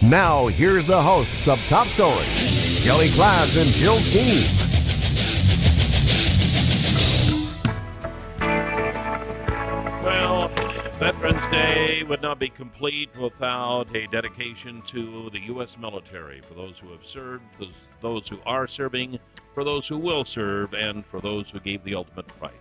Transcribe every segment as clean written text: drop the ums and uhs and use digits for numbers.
Now, here's the hosts of Top Story, Kelly Glass and Jill Steen. Well, Veterans Day would not be complete without a dedication to the U.S. military, for those who have served, those who are serving, for those who will serve, and for those who gave the ultimate price.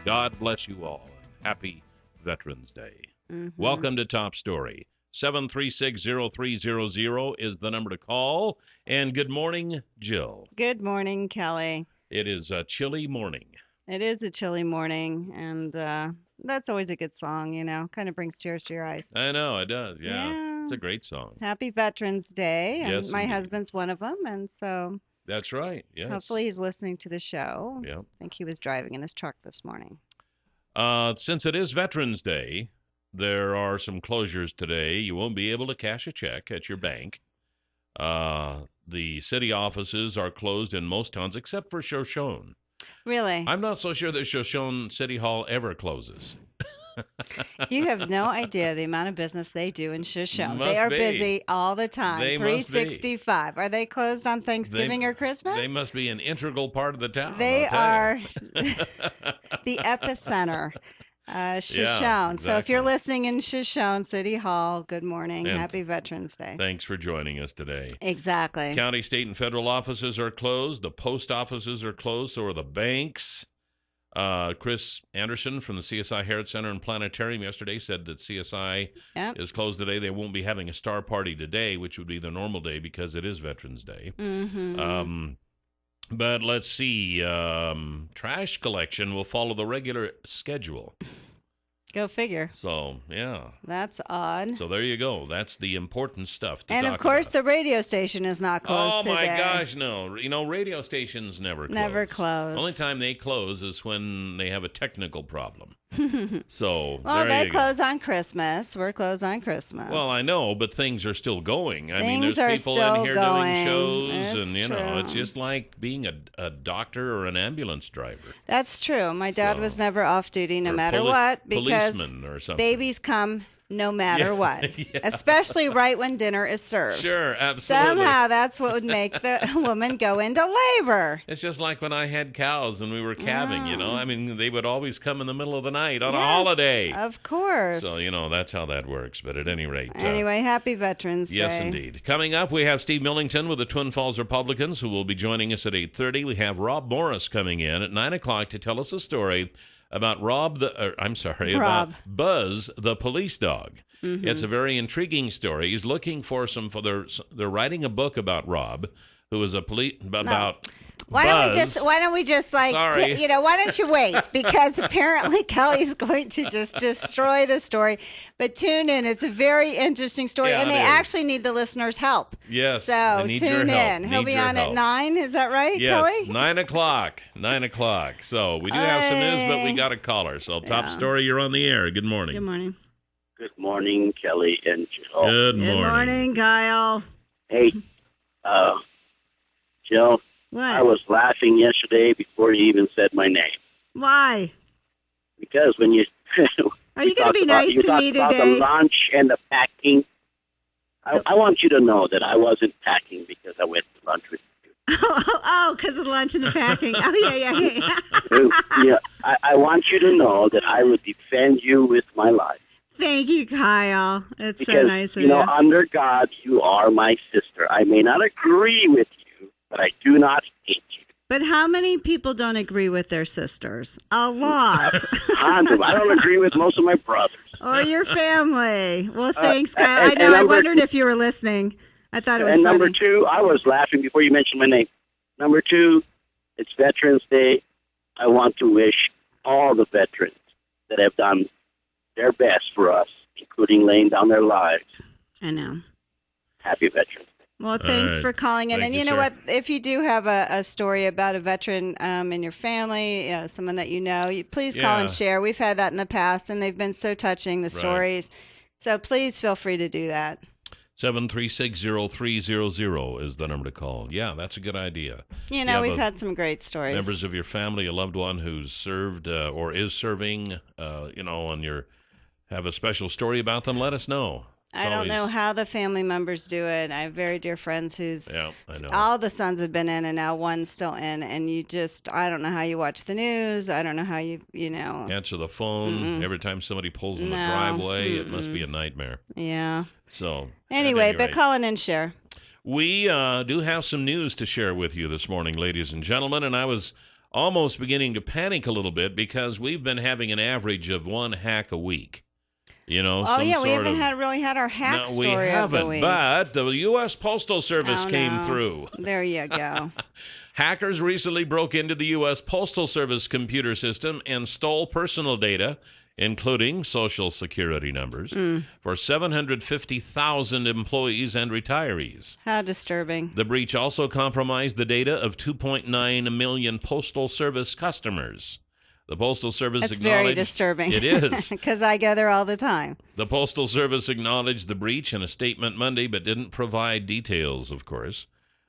God bless you all. Happy Veterans Day. Mm-hmm. Welcome to Top Story. 736-0300 is the number to call. And good morning, Jill. Good morning, Kelly. It is a chilly morning. It is a chilly morning, and that's always a good song, you know. Kind of brings tears to your eyes. I know, it does, yeah. It's a great song. Happy Veterans Day. And Yes, my indeed. husband's one of them, and so That's right, yes. hopefully he's listening to the show. Yeah. I think he was driving in his truck this morning. Since it is Veterans Day, there are some closures today. You won't be able to cash a check at your bank. The city offices are closed in most towns except for Shoshone. Really? I'm not so sure that Shoshone City Hall ever closes. You have no idea the amount of business they do in Shoshone. Must They are be. busy all the time. They must be. 365. Are they closed on Thanksgiving or Christmas? They must be an integral part of the town. They I'll tell are you. the epicenter. Shoshone. Yeah, So if you're exactly. listening in Shoshone City Hall, good morning. And Happy Veterans Day. Thanks for joining us today. Exactly. County, state, and federal offices are closed. The post offices are closed. So are the banks. Chris Anderson from the CSI Herod Center and Planetarium yesterday said that CSI Yep. is closed today. They won't be having a star party today, which would be the normal day because it is Veterans Day. Mm-hmm. But let's see. Trash collection will follow the regular schedule. Go figure. So, yeah. That's odd. So there you go. That's the important stuff to And talk of course, about. the radio station is not closed Oh, my today. gosh, no. You know, radio stations never close. Never close. Only time they close is when they have a technical problem. So, Well, there they you close on Christmas. We're closed on Christmas. go. Well, I know, but things are still going. I mean, Things there's are people still in here going. doing shows, It's and, you know, it's true. just like being a doctor or an ambulance driver. That's true. My dad So- was never off duty no or matter what, because policeman or something. babies come no matter Yeah, what, yeah. especially right when dinner is served. Sure, absolutely. Somehow that's what would make the woman go into labor. It's just like when I had cows and we were calving, you know. Oh. I mean, they would always come in the middle of the night on a Yes, holiday. Of course. So, you know, that's how that works. But at any rate. Anyway, happy Veterans Yes, Day. indeed. Coming up, we have Steve Millington with the Twin Falls Republicans, who will be joining us at 8:30. We have Rob Morris coming in at 9 o'clock to tell us a story about about Buzz, the police dog. Mm-hmm. It's a very intriguing story. He's looking for they're writing a book about Rob, who is a about Why Buzz. don't we just like, Sorry. you know, why don't you wait? Because apparently Kelly's going to just destroy the story. But tune in. It's a very interesting story. Yeah, and it they is. actually need the listeners' help. Yes, So I need your tune help. in. He'll Need be your on at help. 9. Is that right, Yes, Kelly? 9 o'clock. 9 o'clock. So we do have some news, but we got a caller. So top Yeah. story, you're on the air. Good morning. Good morning. Good morning, Kelly and Jill. Good Good morning. morning, Kyle. Hey, Jill, What? I was laughing yesterday before you even said my name. Why? Because when you Are you going to be nice you to talked me about the today? lunch and the packing, I want you to know that I wasn't packing because I went to lunch with Oh, because of the lunch and the packing. Oh, yeah. you. Yeah, I want you to know that I would defend you with my life. Thank you, Kyle. It's Because, so nice of you know, you. under God, you are my sister. I may not agree with you, but I do not hate you. But how many people don't agree with their sisters? A lot. Condom. I don't agree with most of my brothers. Or your family. Well, thanks, Kyle. and I know. I number- wondered if you were listening. I thought it was And funny. number two, I was laughing before you mentioned my name. Number two, it's Veterans Day. I want to wish all the veterans that have done their best for us, including laying down their lives, I know. happy Veterans Day. Well, thanks right. for calling in. Thank And you, you know sir. what? If you do have a story about a veteran in your family, someone that you know, please call and Yeah. share. We've had that in the past, and they've been so touching, the stories. So please feel free to do that. 736-0300 is the number to call. Yeah, that's a good idea. You know, have we've a- had some great stories. Members of your family, a loved one who's served or is serving, you know, and you have a special story about them, let us know. I don't know how the family members do it. I have very dear friends whose Yeah, I know. all the sons have been in and now one's still in, and I don't know how you watch the news. I don't know how you know. Answer the phone every time somebody pulls in the driveway. It must be a nightmare. Yeah. So anyway, at any but rate, call in and share. we do have some news to share with you this morning, ladies and gentlemen, and I was almost beginning to panic a little bit because we've been having an average of one hack a week. You know, oh yeah, we haven't really had our hack story we haven't, of the week. But the U.S. Postal Service came through. There you go. Hackers recently broke into the U.S. Postal Service computer system and stole personal data, including Social Security numbers, for 750,000 employees and retirees. How disturbing. The breach also compromised the data of 2.9 million Postal Service customers. The Postal Service That's acknowledged... very disturbing. It is. Because I go there all the time. The Postal Service acknowledged the breach in a statement Monday, but didn't provide details, of course.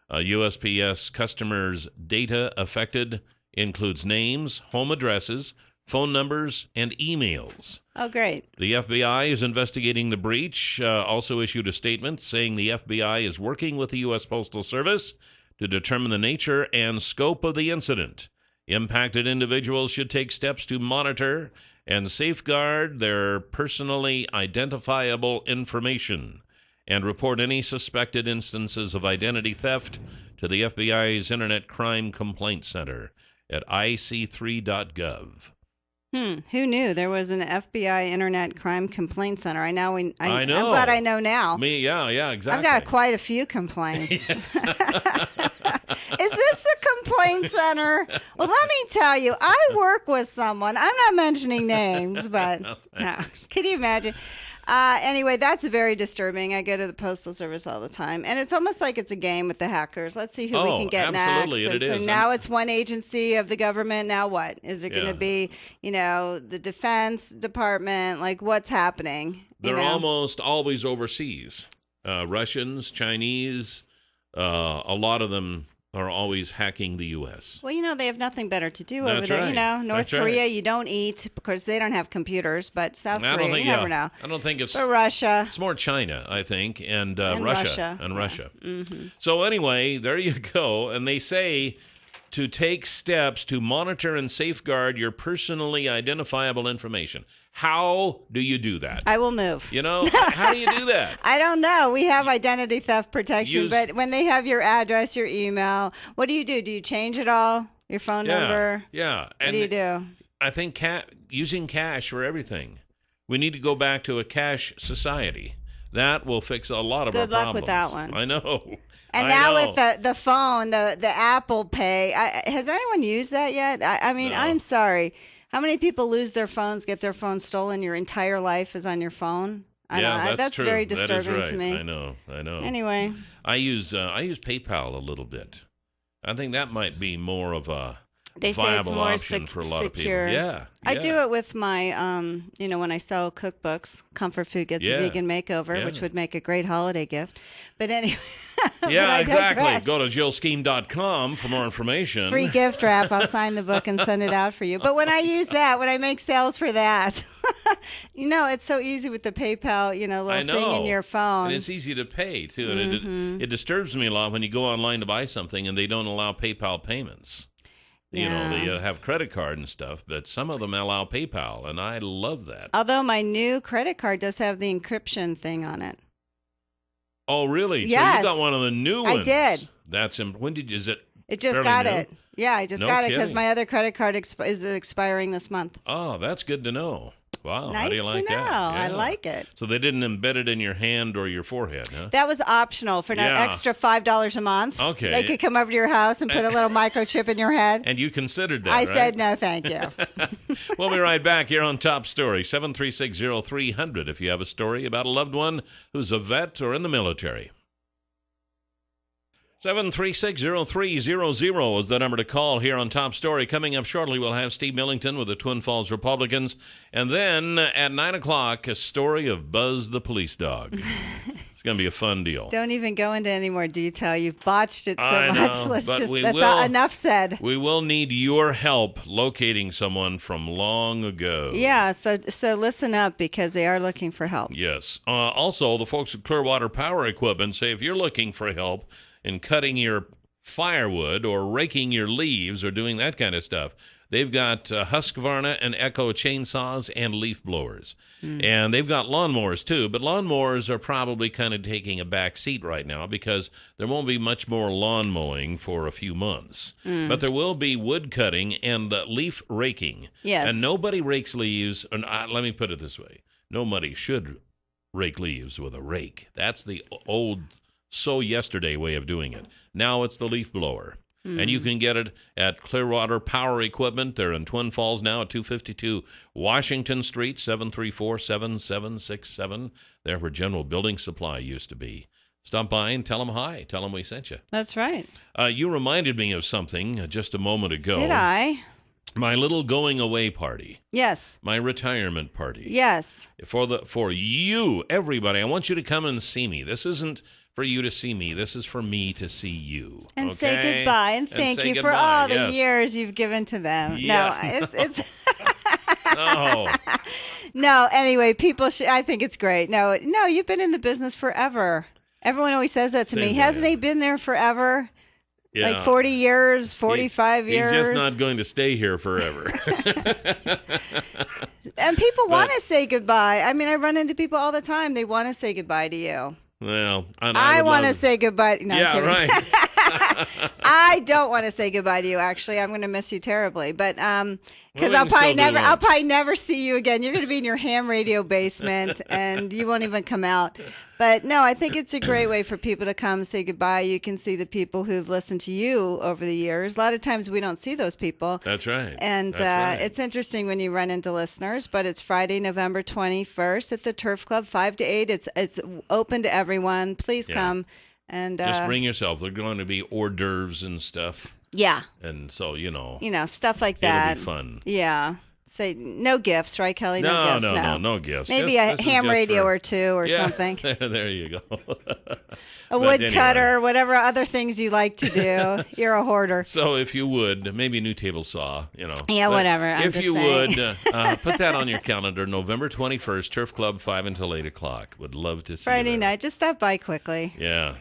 USPS customers' data affected includes names, home addresses, phone numbers, and emails. Oh, great. The FBI is investigating the breach, also issued a statement saying the FBI is working with the U.S. Postal Service to determine the nature and scope of the incident. Impacted individuals should take steps to monitor and safeguard their personally identifiable information and report any suspected instances of identity theft to the FBI's Internet Crime Complaint Center at ic3.gov. Who knew there was an FBI Internet Crime Complaint Center? I know. I'm glad I know now. Yeah, exactly. I've got quite a few complaints. Is this a complaint center? Well, let me tell you, I work with someone. I'm not mentioning names, but no. Can you imagine? Anyway, that's very disturbing. I go to the Postal Service all the time, and it's almost like it's a game with the hackers. Let's see who we can get absolutely, next. It is. So now it's one agency of the government. Now what? Is it going to be, the Defense Department? Like, what's happening? They're almost always overseas. Russians, Chinese, a lot of them are always hacking the U.S. Well, they have nothing better to do over there. Right. North Korea, you don't eat because they don't have computers, but South Korea, you never know. I don't think it's... But Russia. It's more China, I think, and Russia. Russia. Mm-hmm. So anyway, there you go. And they say to take steps to monitor and safeguard your personally identifiable information. How do you do that? I will move. How do you do that? I don't know. We have identity theft protection, but when they have your address, your email, what do you do? Do you change it all? Your phone number? Yeah. What do you do? I think using cash for everything. We need to go back to a cash society. That will fix a lot of our problems. Good luck with that one. I know. And now with the phone, the Apple Pay, has anyone used that yet? I mean, no. I'm sorry. How many people lose their phones, get their phones stolen? Your entire life is on your phone. That's true. Very disturbing to me. I know. Anyway, I use PayPal a little bit. I think that might be more of a viable option for a lot of people. Yeah. I do it with my, when I sell cookbooks. Comfort Food gets a vegan makeover, which would make a great holiday gift. But anyway. Yeah, exactly. Go to jillskeen.com for more information. Free gift wrap. I'll sign the book and send it out for you. But when I use that, when I make sales for that, it's so easy with the PayPal, little thing in your phone. And it's easy to pay, too. And it disturbs me a lot when you go online to buy something and they don't allow PayPal payments. They have credit card and stuff, but some of them allow PayPal, and I love that. Although my new credit card does have the encryption thing on it. Oh, really? Yes. So you got one of the new ones. I did. When did is it? It just got new? it. Yeah, I just got it because my other credit card is expiring this month. Oh, that's good to know. Wow, nice how do you like to know. that? Yeah. I like it. So they didn't embed it in your hand or your forehead, huh? That was optional for an extra $5 a month. Okay. They could come over to your house and put a little microchip in your head. And you considered that, I right? said no, thank you. We'll be right back here on Top Story, 7360300 if you have a story about a loved one who's a vet or in the military. 736-0300 is the number to call here on Top Story. Coming up shortly, we'll have Steve Millington with the Twin Falls Republicans. And then at 9 o'clock, a story of Buzz the police dog. It's going to be a fun deal. Don't even go into any more detail. You've botched it so I know, much. but Enough said. We will need your help locating someone from long ago. Yeah, so listen up because they are looking for help. Yes. Also, the folks at Clearwater Power Equipment say if you're looking for help in cutting your firewood or raking your leaves or doing that kind of stuff, they've got Husqvarna and Echo chainsaws and leaf blowers. And they've got lawnmowers too, but lawnmowers are probably kind of taking a back seat right now because there won't be much more lawn mowing for a few months. But there will be wood cutting and leaf raking. Yes. And nobody rakes leaves, and let me put it this way. Nobody should rake leaves with a rake. That's the old yesterday way of doing it. Now it's the leaf blower. And you can get it at Clearwater Power Equipment. They're in Twin Falls now at 252 Washington Street, 734-7767. There where General Building Supply used to be. Stop by and tell them hi. Tell them we sent you. That's right. You reminded me of something just a moment ago. Did I? My little going away party. Yes. My retirement party. Yes. For you, everybody, I want you to come and see me. This isn't for you to see me. This is for me to see you. And okay? say goodbye and thank you for all the years you've given to them. Yeah. No, it's Oh. No, anyway, I think it's great. No, you've been in the business forever. Everyone always says that to me. Hasn't he been there forever? Yeah. Like 40 years, 45 years. He's just not going to stay here forever. And people want to say goodbye. I mean, I run into people all the time. They want to say goodbye to you. Well, I want to say goodbye. No, yeah, right. I don't want to say goodbye to you. Actually, I'm going to miss you terribly. But because Well, I'll probably never see you again. You're going to be in your ham radio basement, and you won't even come out. But no, I think it's a great way for people to come say goodbye. You can see the people who've listened to you over the years. A lot of times we don't see those people. That's right. And That's right. It's interesting when you run into listeners. But it's Friday, November 21st at the Turf Club, 5 to 8. It's open to everyone. Please come. And just bring yourself. There're going to be hors d'oeuvres and stuff. Yeah. And so, stuff like that. It'll be fun. Yeah. Say no gifts, right, Kelly? No gifts. No gifts. Maybe a ham radio or two or something. There you go. A woodcutter, whatever other things you like to do. You're a hoarder. So if you would, maybe a new table saw, Yeah, whatever. If you would, put that on your calendar, November 21st, Turf Club, 5 until 8 o'clock. Would love to see you Friday there. night. Just stop by quickly. Yeah.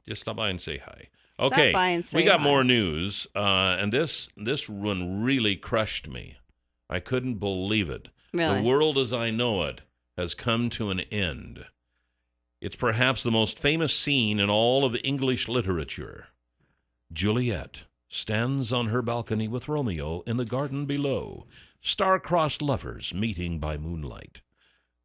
Just stop by and say hi. Stop Okay, by and say we got hi. more news, and this one really crushed me. I couldn't believe it. Really? The world as I know it has come to an end. It's perhaps the most famous scene in all of English literature. Juliet stands on her balcony with Romeo in the garden below, star-crossed lovers meeting by moonlight.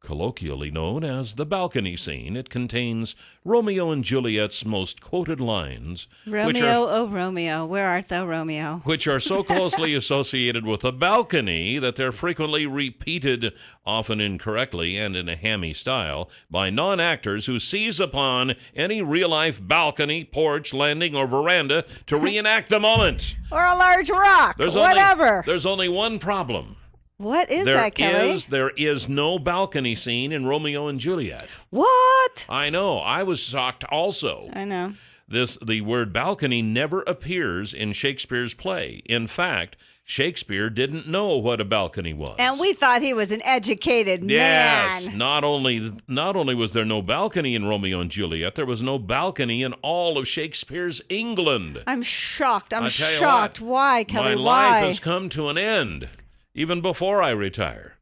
Colloquially known as the balcony scene, it contains Romeo and Juliet's most quoted lines, Romeo, oh Romeo, where art thou, Romeo? which are so closely associated with a balcony that they're frequently repeated, often incorrectly and in a hammy style, by non-actors who seize upon any real-life balcony, porch, landing, or veranda to reenact the moment. Or a large rock, whatever. There's only one problem. What is that, Kelly? There is no balcony scene in Romeo and Juliet. What? I know. I was shocked also. I know. The word balcony never appears in Shakespeare's play. In fact, Shakespeare didn't know what a balcony was. And we thought he was an educated yes. man. Not only was there no balcony in Romeo and Juliet, there was no balcony in all of Shakespeare's England. I'm shocked. I'm tell you shocked. what, Why, Kelly? My Why? life has come to an end, even before I retire.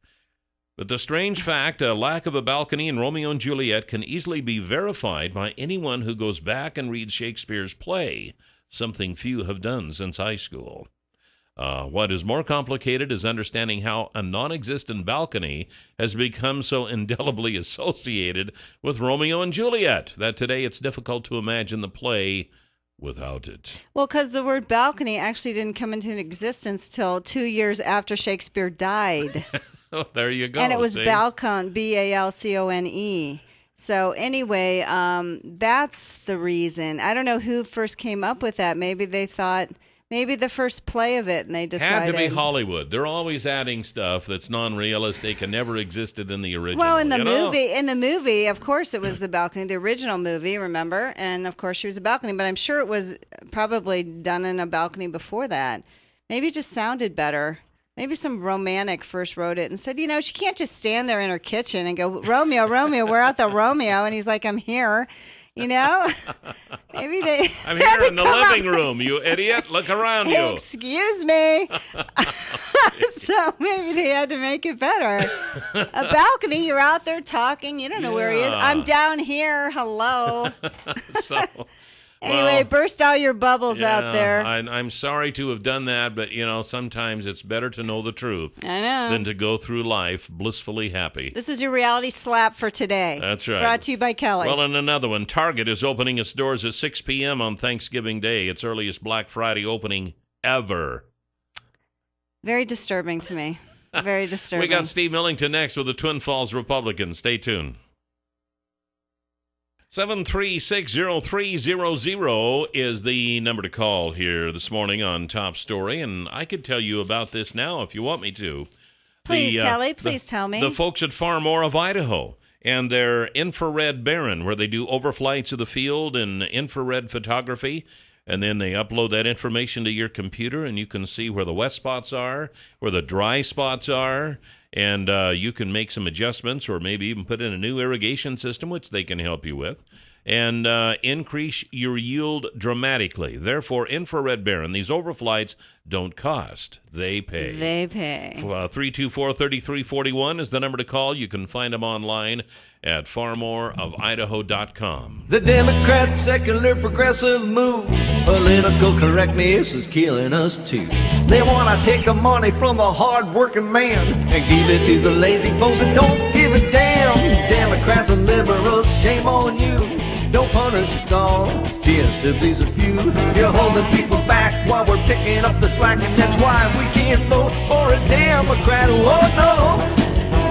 But the strange fact, a lack of a balcony in Romeo and Juliet can easily be verified by anyone who goes back and reads Shakespeare's play, something few have done since high school. What is more complicated is understanding how a non-existent balcony has become so indelibly associated with Romeo and Juliet that today it's difficult to imagine the play without it. Well, because the word balcony actually didn't come into existence till 2 years after Shakespeare died. Oh, there you go. And it was see? balcone, Balcone. So anyway, that's the reason. I don't know who first came up with that. Maybe they thought maybe the first play of it, and they decided. Had to be Hollywood. They're always adding stuff that's non-realistic and never existed in the original. Well, in the movie, of course, it was the balcony, the original movie. Remember, and of course, she was a balcony. But I'm sure it was probably done in a balcony before that. Maybe it just sounded better. Maybe some romantic first wrote it and said, she can't just stand there in her kitchen and go, Romeo, Romeo, where art thou, Romeo? And he's like, I'm here. Maybe they. I'm here in the living room, you idiot. Look around you. Excuse me. So maybe they had to make it better. A balcony, you're out there talking. You don't know where he is. I'm down here. Hello. Anyway, burst all your bubbles out there. I'm sorry to have done that, but, sometimes it's better to know the truth than to go through life blissfully happy. This is your reality slap for today. That's right. Brought to you by Kelly. Well, and another one. Target is opening its doors at 6 p.m. on Thanksgiving Day, its earliest Black Friday opening ever. Very disturbing to me. Very disturbing. We got Steve Millington next with the Twin Falls Republicans. Stay tuned. 7360300 is the number to call here this morning on Top Story, and I could tell you about this now if you want me to. Please, Kelly, please tell me. The folks at Far More of Idaho and their infrared Baron, where they do overflights of the field and infrared photography, and then they upload that information to your computer, and you can see where the wet spots are, where the dry spots are, and you can make some adjustments or maybe even put in a new irrigation system, which they can help you with, and increase your yield dramatically. Therefore, Infrared Baron, these overflights don't cost. They pay. They pay. 324-3341 is the number to call. You can find them online at farmoreofidaho.com. The Democrats' secular progressive move, political correctness is killing us too. They want to take the money from the hard-working man and give it to the lazy folks that don't give a damn. Democrats and liberals, shame on you. Don't punish us all, just to please a few. You're holding people back while we're picking up the slack, and that's why we can't vote for a Democrat. Oh no,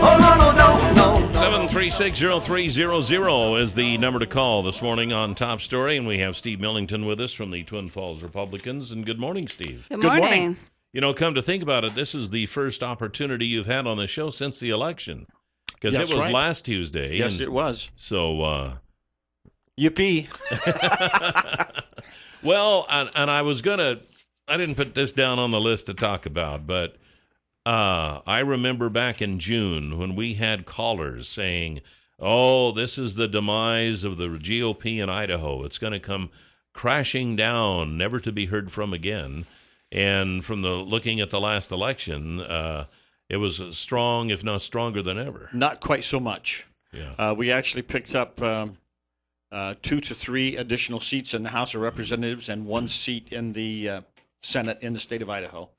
oh no, no, no, no. 7360300 is the number to call this morning on Top Story, and we have Steve Millington with us from the Twin Falls Republicans. And good morning, Steve. Good morning. Come to think about it, this is the first opportunity you've had on the show since the election, because it was last Tuesday. Yes, it was. So, yippee. Well, and I didn't put this down on the list to talk about, but I remember back in June when we had callers saying, oh, this is the demise of the GOP in Idaho. It's going to come crashing down, never to be heard from again. And from looking at the last election, it was as strong, if not stronger than ever. Not quite so much. Yeah. We actually picked up 2 to 3 additional seats in the House of Representatives and 1 seat in the Senate in the state of Idaho.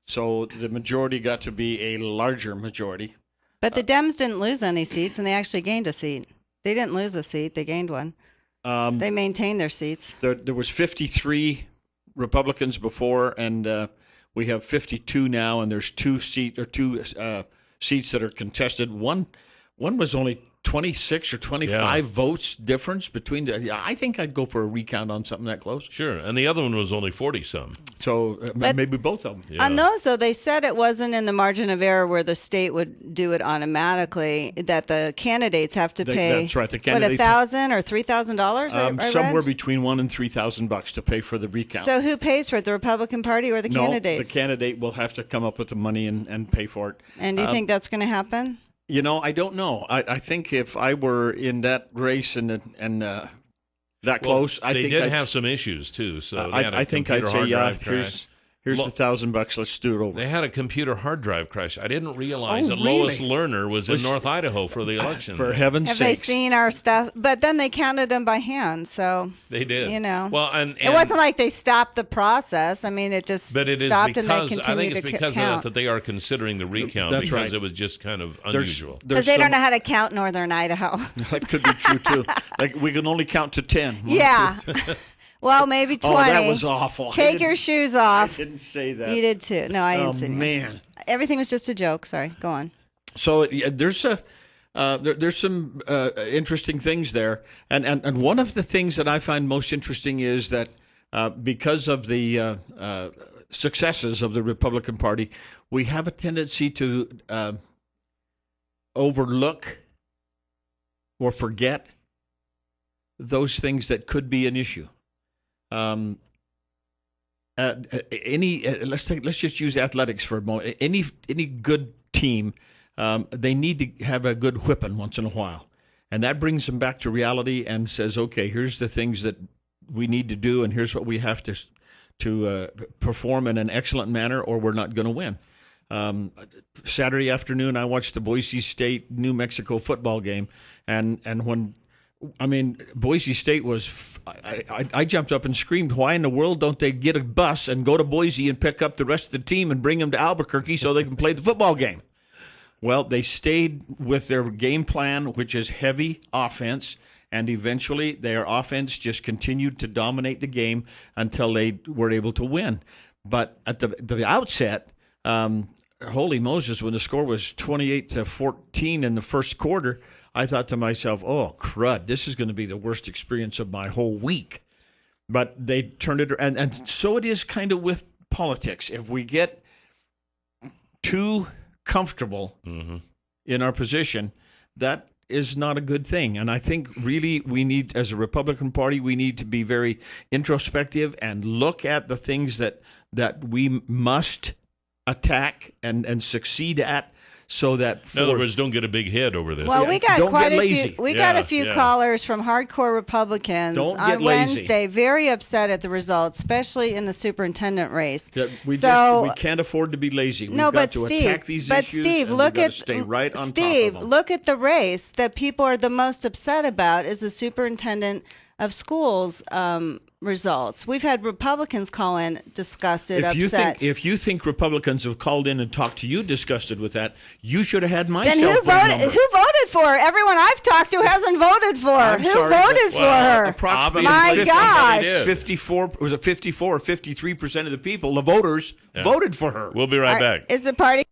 So the majority got to be a larger majority. But the Dems didn't lose any seats, and they actually gained a seat. They didn't lose a seat. They gained one. They maintained their seats. There was 53 Republicans before, and we have 52 now, and there's 2 seats that are contested. One was only 26 or 25 votes difference between I think I'd go for a recount on something that close. Sure, and the other one was only 40-some. So maybe both of them. Yeah. On those, though, they said it wasn't in the margin of error where the state would do it automatically, that the candidates have to pay, that's right, the candidates, $1,000 or $3,000? Somewhere between $1,000 and $3,000 to pay for the recount. So who pays for it, the Republican Party or the candidates? The candidate will have to come up with the money and pay for it. And do you think that's going to happen? I don't know. I think if I were in that race and that close, I think they did have some issues too. So I think I'd say, here's the $1,000. Let's do it over. They had a computer hard drive crash. I didn't realize that Lois Lerner was in North Idaho for the election. For heaven's sake! Have they seen our stuff? But then they counted them by hand, so they did. Well, and it wasn't like they stopped the process. I mean, it just stopped and they continued to count. I think it's because of that they are considering the recount. That's because right. It was just kind of unusual. Because they don't know how to count Northern Idaho. That could be true too. Like we can only count to 10. Yeah. Well, maybe 20. Oh, that was awful. Take your shoes off. I didn't say that. You did too. No, I didn't say that. Oh, man. Everything was just a joke. Sorry. Go on. So there's there's some interesting things there. And one of the things that I find most interesting is that because of the successes of the Republican Party, we have a tendency to overlook or forget those things that could be an issue. Let's just use athletics for a moment. Any good team, they need to have a good whipping once in a while, and that brings them back to reality and says, okay, here's the things that we need to do, and here's what we have to perform in an excellent manner, or we're not going to win. Saturday afternoon, I watched the Boise State New Mexico football game, and when Boise State was. I jumped up and screamed, "Why in the world don't they get a bus and go to Boise and pick up the rest of the team and bring them to Albuquerque so they can play the football game?" Well, they stayed with their game plan, which is heavy offense, and eventually their offense just continued to dominate the game until they were able to win. But at the outset, holy Moses, when the score was 28-14 in the first quarter, I thought to myself, oh, crud, this is going to be the worst experience of my whole week. But they turned it around. And so it is kind of with politics. If we get too comfortable in our position, that is not a good thing. And I think really we need, as a Republican Party, we need to be very introspective and look at the things that we must attack and succeed at. So that in other words, don't get a big head over this. Well, we got don't quite get a lazy. few. We got a few callers from hardcore Republicans Don't on get lazy. Wednesday, very upset at the results, especially in the superintendent race. We can't afford to be lazy. We've got to attack these issues. Steve, and look we've got at to stay right on Steve. top of them. Look at the race that people are the most upset about is the superintendent of schools results. We've had Republicans call in disgusted, upset. If you think Republicans have called in and talked to you disgusted with that, you should have had my then cell who phone voted? number. Who voted for her? Everyone I've talked to hasn't voted for her. I'm Who sorry, voted but- for her? Approximately My gosh. 54 was it 54 or 53% of the people, the voters, voted for her. We'll be right back. Is the party?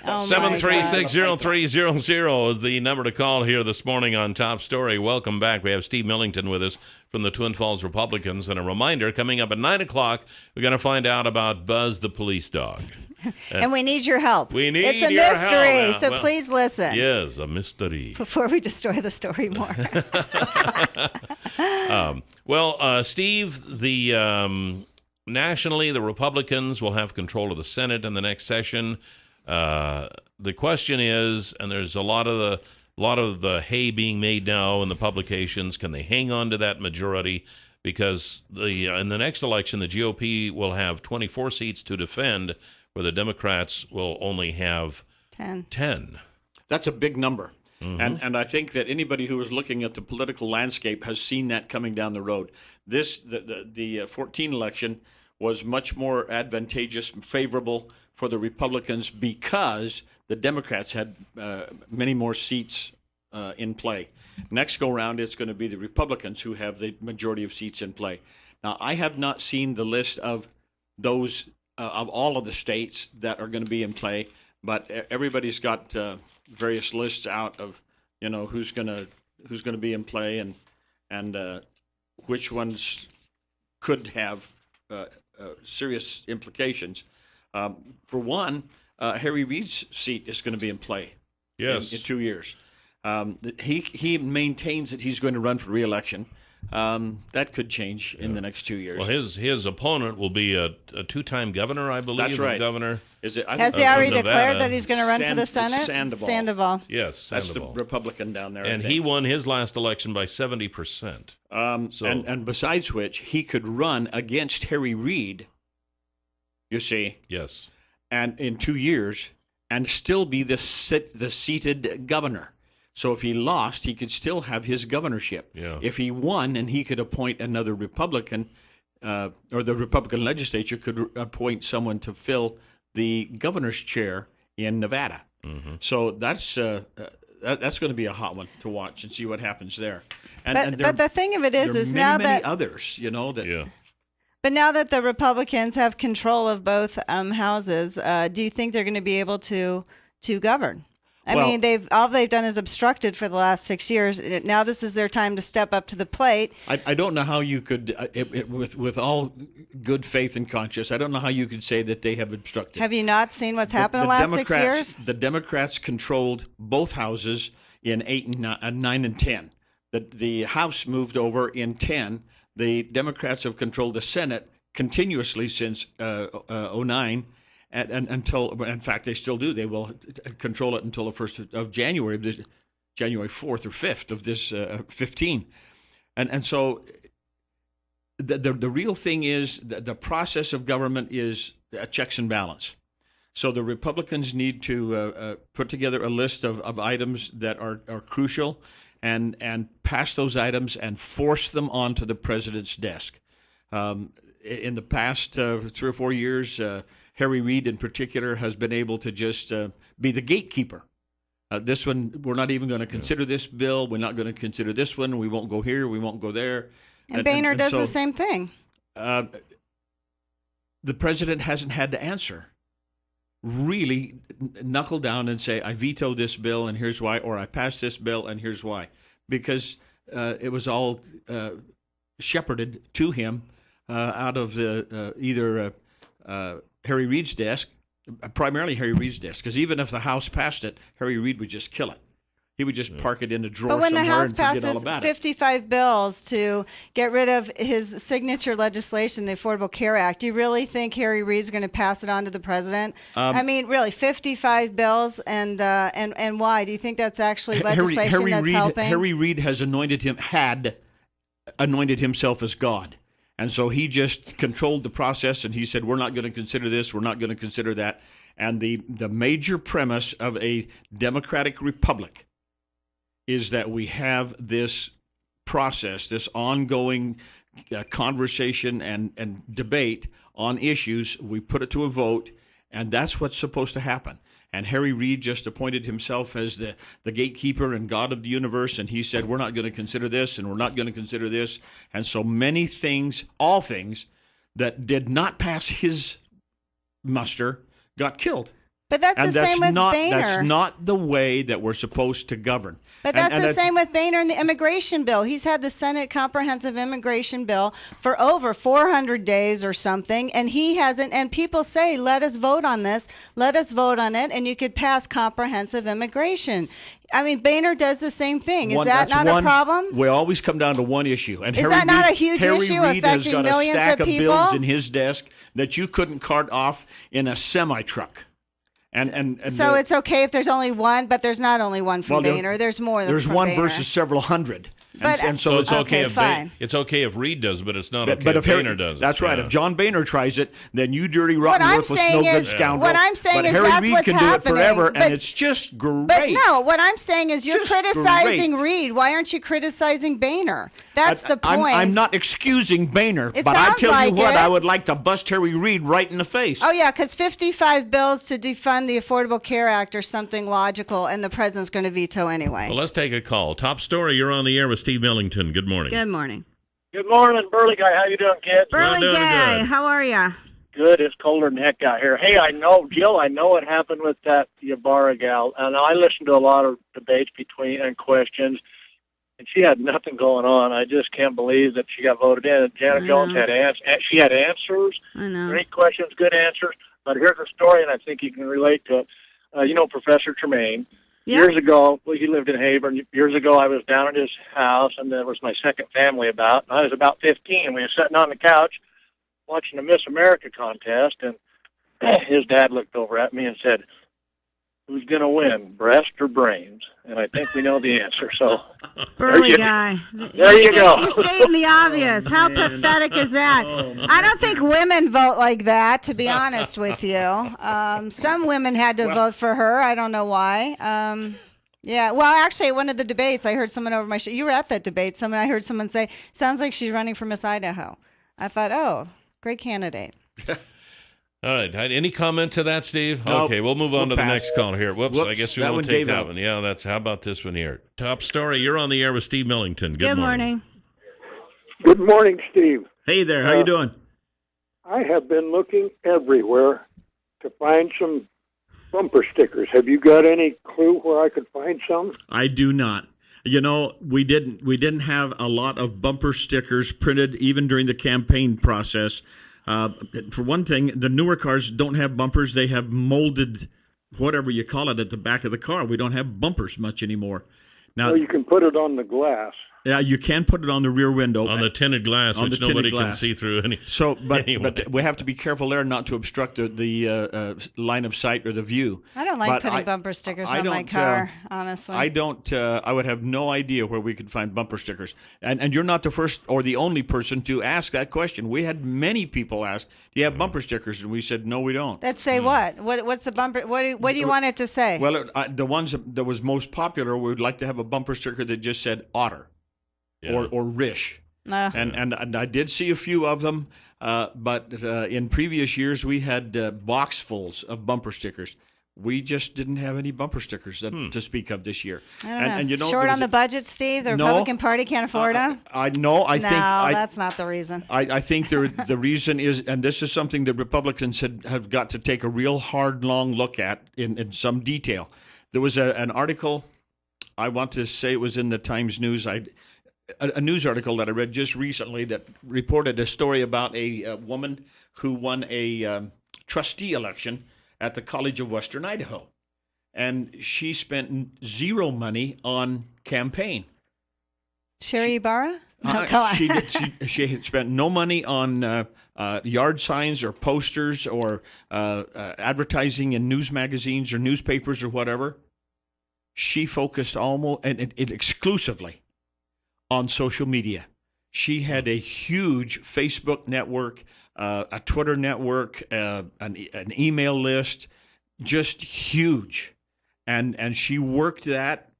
Oh, 736-0300 is the number to call here this morning on Top Story. Welcome back. We have Steve Millington with us from the Twin Falls Republicans. And a reminder, coming up at 9 o'clock, we're going to find out about Buzz the police dog. And we need your help. We need It's a your mystery, help. so please listen. Yes, a mystery. Before we destroy the story more. Steve, nationally, the Republicans will have control of the Senate in the next session. The question is, and there's a lot of the hay being made now in the publications, can they hang on to that majority? Because in the next election, the GOP will have 24 seats to defend, where the Democrats will only have 10. That's a big number. And I think that anybody who is looking at the political landscape has seen that coming down the road. The 14 election was much more advantageous and favorable for the Republicans because the Democrats had many more seats in play. Next go round, it's going to be the Republicans who have the majority of seats in play. Now, I have not seen the list of those of all of the states that are going to be in play, but everybody's got various lists out of who's going to be in play and which ones could have serious implications. For one, Harry Reid's seat is going to be in play. Yes. In 2 years. He maintains that he's going to run for re-election. That could change in the next 2 years. Well, his opponent will be a two-time governor, I believe. That's right. Governor. Is it? Has he already Nevada. declared that he's going to run for the Senate? Sandoval. Yes, That's the Sandoval. Republican down there. And he won his last election by 70%. And besides which, he could run against Harry Reid, you see. Yes. And in 2 years, and still be the seated governor. So if he lost, he could still have his governorship. Yeah. If he won, and he could appoint another Republican, or the Republican legislature could appoint someone to fill the governor's chair in Nevada. Mm-hmm. So that's going to be a hot one to watch and see what happens there. But the thing of it is many, now many that others, that. Yeah. But now that the Republicans have control of both houses, do you think they're going to be able to govern? I mean, all they've done is obstructed for the last 6 years. Now this is their time to step up to the plate. I don't know how you could, with all good faith and conscience, I don't know how you could say that they have obstructed. Have you not seen what's happened in the last 6 years? The Democrats controlled both houses in 9 and 10. The House moved over in 10. The Democrats have controlled the Senate continuously since 09. And until, in fact, they still do. They will control it until the 1st of January, January 4th or 5th of this 15. And so the real thing is the process of government is a checks and balance. So the Republicans need to put together a list of items that are crucial and pass those items and force them onto the president's desk. In the past 3 or 4 years, Harry Reid in particular has been able to just be the gatekeeper. This one, we're not even going to consider this bill. We're not going to consider this one. We won't go here. We won't go there. And Boehner does the same thing. The president hasn't had to answer. Really knuckle down and say, I veto this bill and here's why, or I pass this bill and here's why. Because it was all shepherded to him out of either Harry Reid's desk, primarily Harry Reid's desk, because even if the House passed it, Harry Reid would just kill it. He would just park it in a drawer somewhere and forget all about it. But when the House passes 55 bills to get rid of his signature legislation, the Affordable Care Act, do you really think Harry Reid's going to pass it on to the president? I mean, really, 55 bills, and why? Do you think that's actually legislation that's helping? Harry Reid had anointed himself as God. And so he just controlled the process, and he said, we're not going to consider this, we're not going to consider that. And the major premise of a democratic republic is that we have this process, this ongoing conversation and debate on issues. We put it to a vote, and that's what's supposed to happen. And Harry Reid just appointed himself as the gatekeeper and God of the universe, and he said, we're not going to consider this, and we're not going to consider this. And so many things, all things, that did not pass his muster got killed. But that's the same with Boehner. That's not the way that we're supposed to govern. But that's the same with Boehner and the immigration bill. He's had the Senate comprehensive immigration bill for over 400 days or something, and he hasn't. And people say, let us vote on this, let us vote on it, and you could pass comprehensive immigration. I mean, Boehner does the same thing. Is that not a problem? We always come down to one issue. And is that not a huge issue affecting millions of people? Harry Reid has got a stack of bills in his desk that you couldn't cart off in a semi-truck. So it's okay if there's only one, but there's not only one from Boehner. There's more than There's one versus several hundred. But, so it's okay if Reid does, but it's not okay if Boehner does. That's right. If John Boehner tries it, then you dirty, rotten, worthless, no good scoundrel. What I'm saying is Harry that's Reid what's can happening. Do it forever, and it's just great. But no, what I'm saying is you're just criticizing great. Reid. Why aren't you criticizing Boehner? That's the point. I'm not excusing Boehner, but I tell you what, I would like to bust Harry Reid right in the face. Oh, yeah, because 55 bills to defund the Affordable Care Act or something logical, and the president's going to veto anyway. Well, let's take a call. Top story, you're on the air with Steve Millington. Good morning. Good morning. Good morning, Burley Guy. How you doing, kid? Burley Guy, how are you? Good. It's colder than heck out here. Hey, I know, Jill, I know what happened with that Ybarra gal, and I listened to a lot of debates and questions, and she had nothing going on. I just can't believe that she got voted in. Janet Jones had she had answers, I know. Great questions, good answers. But here's a story, and I think you can relate to it. Professor Tremaine. Yeah. Years ago, he lived in Hayburn. Years ago, I was down at his house, and there was my second family about. I was about 15. We were sitting on the couch watching the Miss America contest, and his dad looked over at me and said, who's going to win, breast or brains? And I think we know the answer. So, Burley Guy. There you go. You're stating the obvious. How pathetic is that? I don't think women vote like that, to be honest with you. Some women had to vote for her. I don't know why. Yeah, well, actually, at one of the debates, I heard someone over my show. You were at that debate. I heard someone say, sounds like she's running for Miss Idaho. I thought, oh, great candidate. All right. Any comment to that, Steve? Nope. Okay, we'll move on to the next call here. Whoops, I guess we won't take that one. Yeah, how about this one here? Top story, you're on the air with Steve Millington. Good morning. Good morning, Steve. Hey there, how you doing? I have been looking everywhere to find some Bumper stickers. Have you got any clue where I could find some? I do not. You know, we didn't have a lot of bumper stickers printed even during the campaign process. For one thing, the newer cars don't have bumpers. They have molded, whatever you call it, at the back of the car. We don't have bumpers much anymore. Now, Well, you can put it on the glass. yeah, you can put it on the rear window. On the tinted glass, On which the tinted nobody can glass. see through. So, Anyway. but we have to be careful there not to obstruct the line of sight or the view. I don't like But putting bumper stickers I on my don't, car, honestly. I don't. I would have no idea where we could find bumper stickers. And you're not the first or the only person to ask that question. We had many people ask, "Do you have bumper stickers?" And we said, "No, we don't." Let's say what? What's the bumper? What do you want it to say? Well, the ones that was most popular, we would like to have a bumper sticker that just said Otter or Rish. No. And I did see a few of them, but in previous years we had boxfuls of bumper stickers. We just didn't have any bumper stickers to speak of this year. I don't know. And you know, Short there on was the budget, Steve? The No. Republican Party can't afford them? I know. I No, think that's not the reason. I think the reason is, and this is something that Republicans have got to take a real hard, long look at in some detail. There was an article, I want to say it was in the Times News, a news article that I read just recently that reported a story about a woman who won a trustee election at the College of Western Idaho. And she spent zero money on campaign. Sherry Ibarra? No, come on. She had spent no money on yard signs or posters or advertising in news magazines or newspapers or whatever. She focused almost and exclusively on social media. She had a huge Facebook network, a Twitter network, an email list, just huge, and she worked that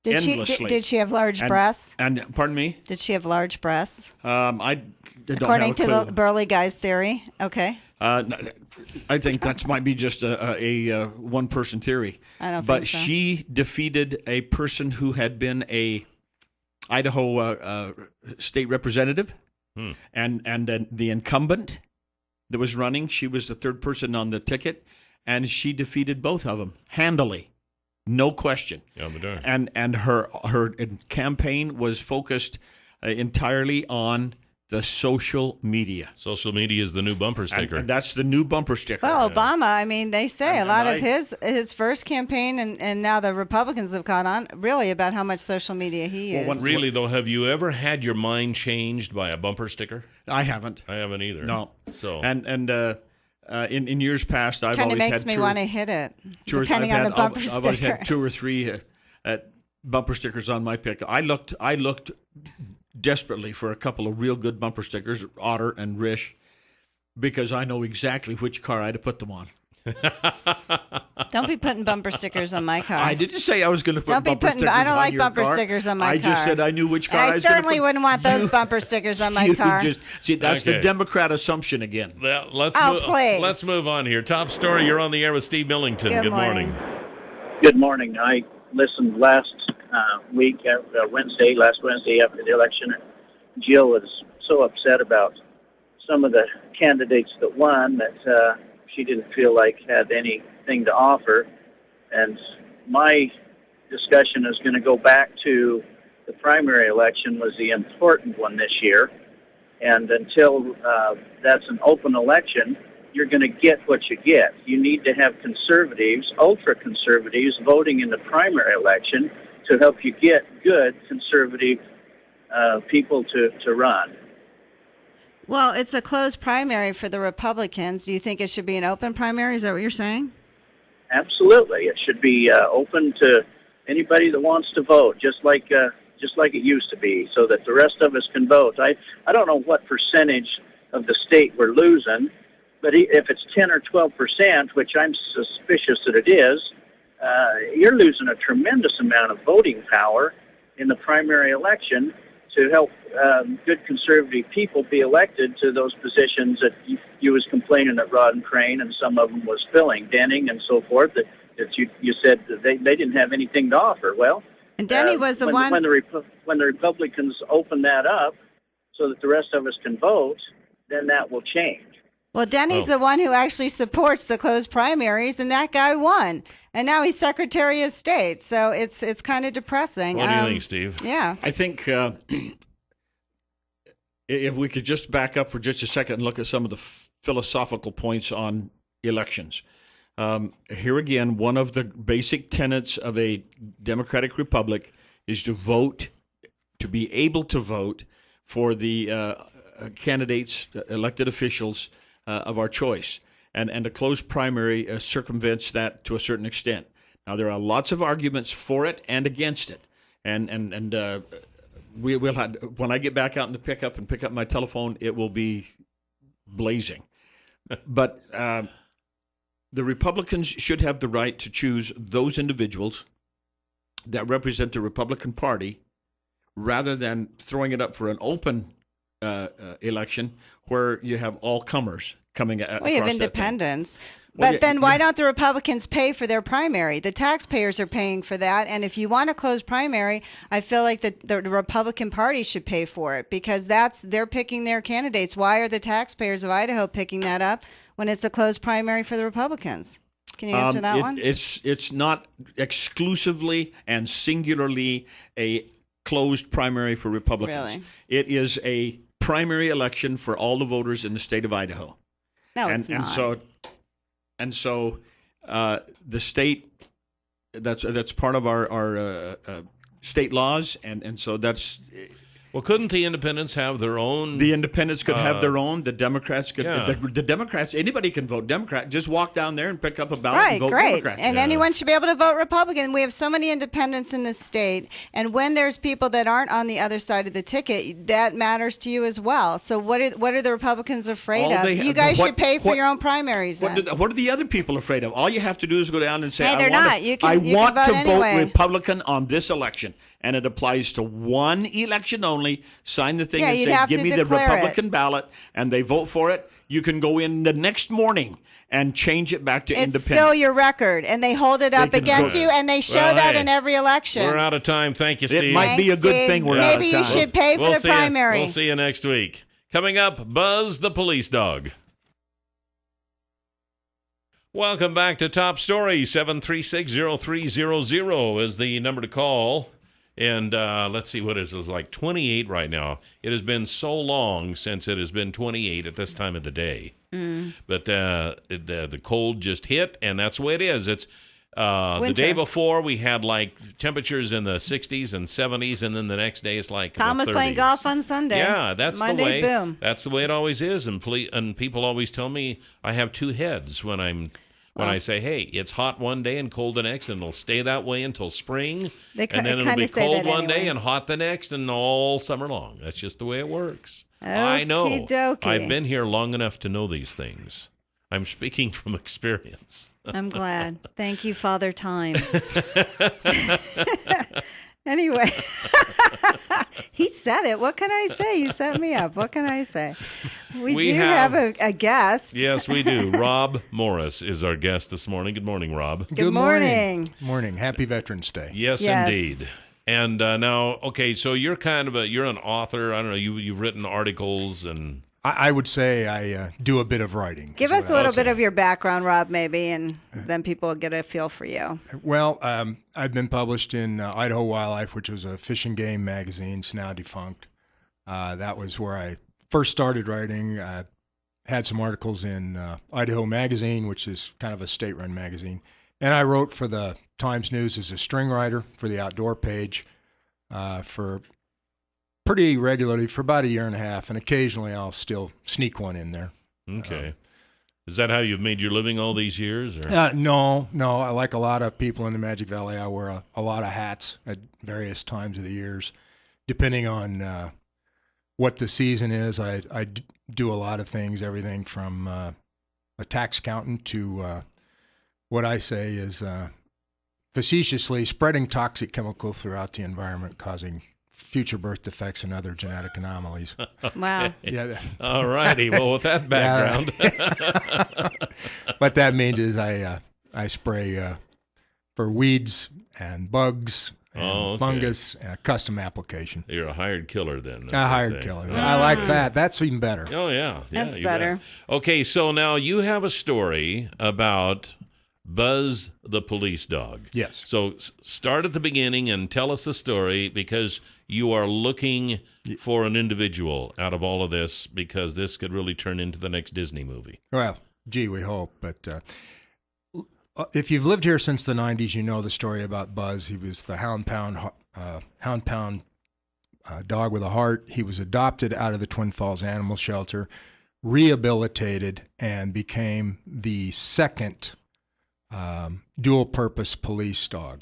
endlessly. Did she have large breasts? And pardon me? Did she have large breasts? I don't According have a to clue. the burly guy's theory. Okay. I think that might be just a one-person theory. I don't But think so. she defeated a person who had been a Idaho state representative, and then the incumbent that was running. She was the third person on the ticket, and she defeated both of them handily, no question. Yeah, but darn. And her campaign was focused entirely on the social media. Social media is the new bumper sticker. And that's the new bumper sticker. Well, Obama, I mean, they say a And lot I- of his first campaign and now the Republicans have caught on really about how much social media he Well, used. Really, though, have you ever had your mind changed by a bumper sticker? I haven't. I haven't either. No. So And in years past, I've Kind of always makes had me two- want to hit it, two or- depending I've on the had- bumper I've always sticker. had two or three bumper stickers on my pick. I looked desperately for a couple of real good bumper stickers, Otter and Rish, because I know exactly which car I'd have put them on. Don't be putting bumper stickers on my car. I didn't say I was going to put Don't be bumper putting. stickers I don't on like your bumper car. stickers on my I car. just said I knew which car And I I was gonna certainly put. wouldn't want those You- bumper stickers on my you car. See, that's the Okay. Democrat assumption again. well, Please. let's move on here. Top story. You're on the air with Steve Millington. Good Good morning. Good morning. I listened last week, last Wednesday after the election. Jill was so upset about some of the candidates that won that she didn't feel like had anything to offer. And my discussion is going to go back to the primary election was the important one this year. And until that's an open election, you're going to get what you get. You need to have conservatives, ultra-conservatives, voting in the primary election to help you get good conservative people to run. Well, it's a closed primary for the Republicans. Do you think it should be an open primary? Is that what you're saying? Absolutely. It should be open to anybody that wants to vote, just like it used to be, so that the rest of us can vote. I don't know what percentage of the state we're losing, but if it's 10 or 12%, which I'm suspicious that it is, you're losing a tremendous amount of voting power in the primary election to help good conservative people be elected to those positions that you was complaining that Rod and Crane and some of them was filling, Denning and so forth, that you said that they didn't have anything to offer. Well, And Denny was the one. when the Republicans open that up so that the rest of us can vote, then that will change. Well, Denny's the one who actually supports the closed primaries, and that guy won. And now he's Secretary of State, so it's kind of depressing. What do you think, Steve? Yeah. I think if we could just back up for just a second and look at some of the philosophical points on elections. Here again, one of the basic tenets of a democratic republic is to be able to vote for the candidates, elected officials of our choice. And a closed primary circumvents that to a certain extent. Now, there are lots of arguments for it and against it. And we will have, when I get back out in the pickup and pick up my telephone, it will be blazing. But the Republicans should have the right to choose those individuals that represent the Republican Party rather than throwing it up for an open election where you have all comers coming at. We have independents. Well, But then why don't the Republicans pay for their primary? The taxpayers are paying for that. And if you want a closed primary, I feel like the Republican Party should pay for it because they're picking their candidates. Why are the taxpayers of Idaho picking that up when it's a closed primary for the Republicans? Can you answer that one? It's not exclusively and singularly a closed primary for Republicans. Really? It is a primary election for all the voters in the state of Idaho. No, it's not. And so the state, that's part of our state laws, and so that's. Well, couldn't the independents have their own? The independents could have their own. The Democrats could. Yeah. The Democrats, anybody can vote Democrat. Just walk down there and pick up a ballot and vote great. Democrat. And anyone should be able to vote Republican. We have so many independents in this state, and when there's people that aren't on the other side of the ticket, that matters to you as well. So what are the Republicans afraid of? You guys should pay for your own primaries. What are the other people afraid of? All you have to do is go down and say, Hey, they're not. You can want vote to anyway. vote Republican on this election. And it applies to one election only. Sign the thing Yeah, and you'd say, have give to me the declare Republican ballot, and they vote for it. You can go in the next morning and change it back to It's independent. still your record, and they hold it up can against do it. you, and they show Well, that hey, in every election. We're out of time. Thank you, Steve. It might be a good Steve. thing we're out of Maybe time. you should pay for the see primary. We'll see you next week. Coming up, Buzz the Police Dog. Welcome back to Top Story. 736-0300 is the number to call. And let's see, what is it? It's like 28 right now. It has been so long since it has been 28 at this time of the day. But the cold just hit, and that's the way it is. It's the day before we had like temperatures in the 60s and 70s, and then the next day it's like Tom the was 30s. playing golf on Sunday. Yeah, that's Monday, the way. boom. That's the way it always is, and people always tell me I have two heads when I say, hey, it's hot one day and cold the next, and it'll stay that way until spring, and then it'll be cold one day and hot the next, and all summer long. That's just the way it works. I know. Okey-dokey. I've been here long enough to know these things. I'm speaking from experience. I'm glad. Thank you, Father Time. Anyway, he said it. What can I say? You set me up. What can I say? We do have a guest. Yes, we do. Rob Morris is our guest this morning. Good morning, Rob. Good morning. Morning. Happy Veterans Day. Yes, indeed. And now, okay, so you're kind of you're an author. I don't know. You've written articles and. I would say I do a bit of writing. Give us a little bit of your background, Rob, maybe, and then people will get a feel for you. Well, I've been published in Idaho Wildlife, which was a fish and game magazine, it's now defunct. That was where I first started writing. Had some articles in Idaho Magazine, which is kind of a state-run magazine. And I wrote for the Times News as a string writer for the outdoor page for pretty regularly for about a year and a half, and occasionally I'll still sneak one in there. Okay. Is that how you've made your living all these years? Or? No. I like a lot of people in the Magic Valley. I wear a lot of hats at various times of the years. Depending on what the season is, I do a lot of things, everything from a tax accountant to what I say is facetiously spreading toxic chemical throughout the environment, causing future birth defects and other genetic anomalies. Wow. Yeah. All righty. Well, with that background. What that means is I spray for weeds and bugs Okay. fungus, custom application. You're a hired killer then. A hired killer. I like that. That's even better. Oh, yeah. That's you better. bet. Okay, so now you have a story about Buzz the police dog. Yes. So start at the beginning and tell us the story, because you are looking for an individual out of all of this, because this could really turn into the next Disney movie. Well, gee, we hope. But if you've lived here since the 90s, you know the story about Buzz. He was the hound pound dog with a heart. He was adopted out of the Twin Falls Animal Shelter, rehabilitated, and became the second dual-purpose police dog.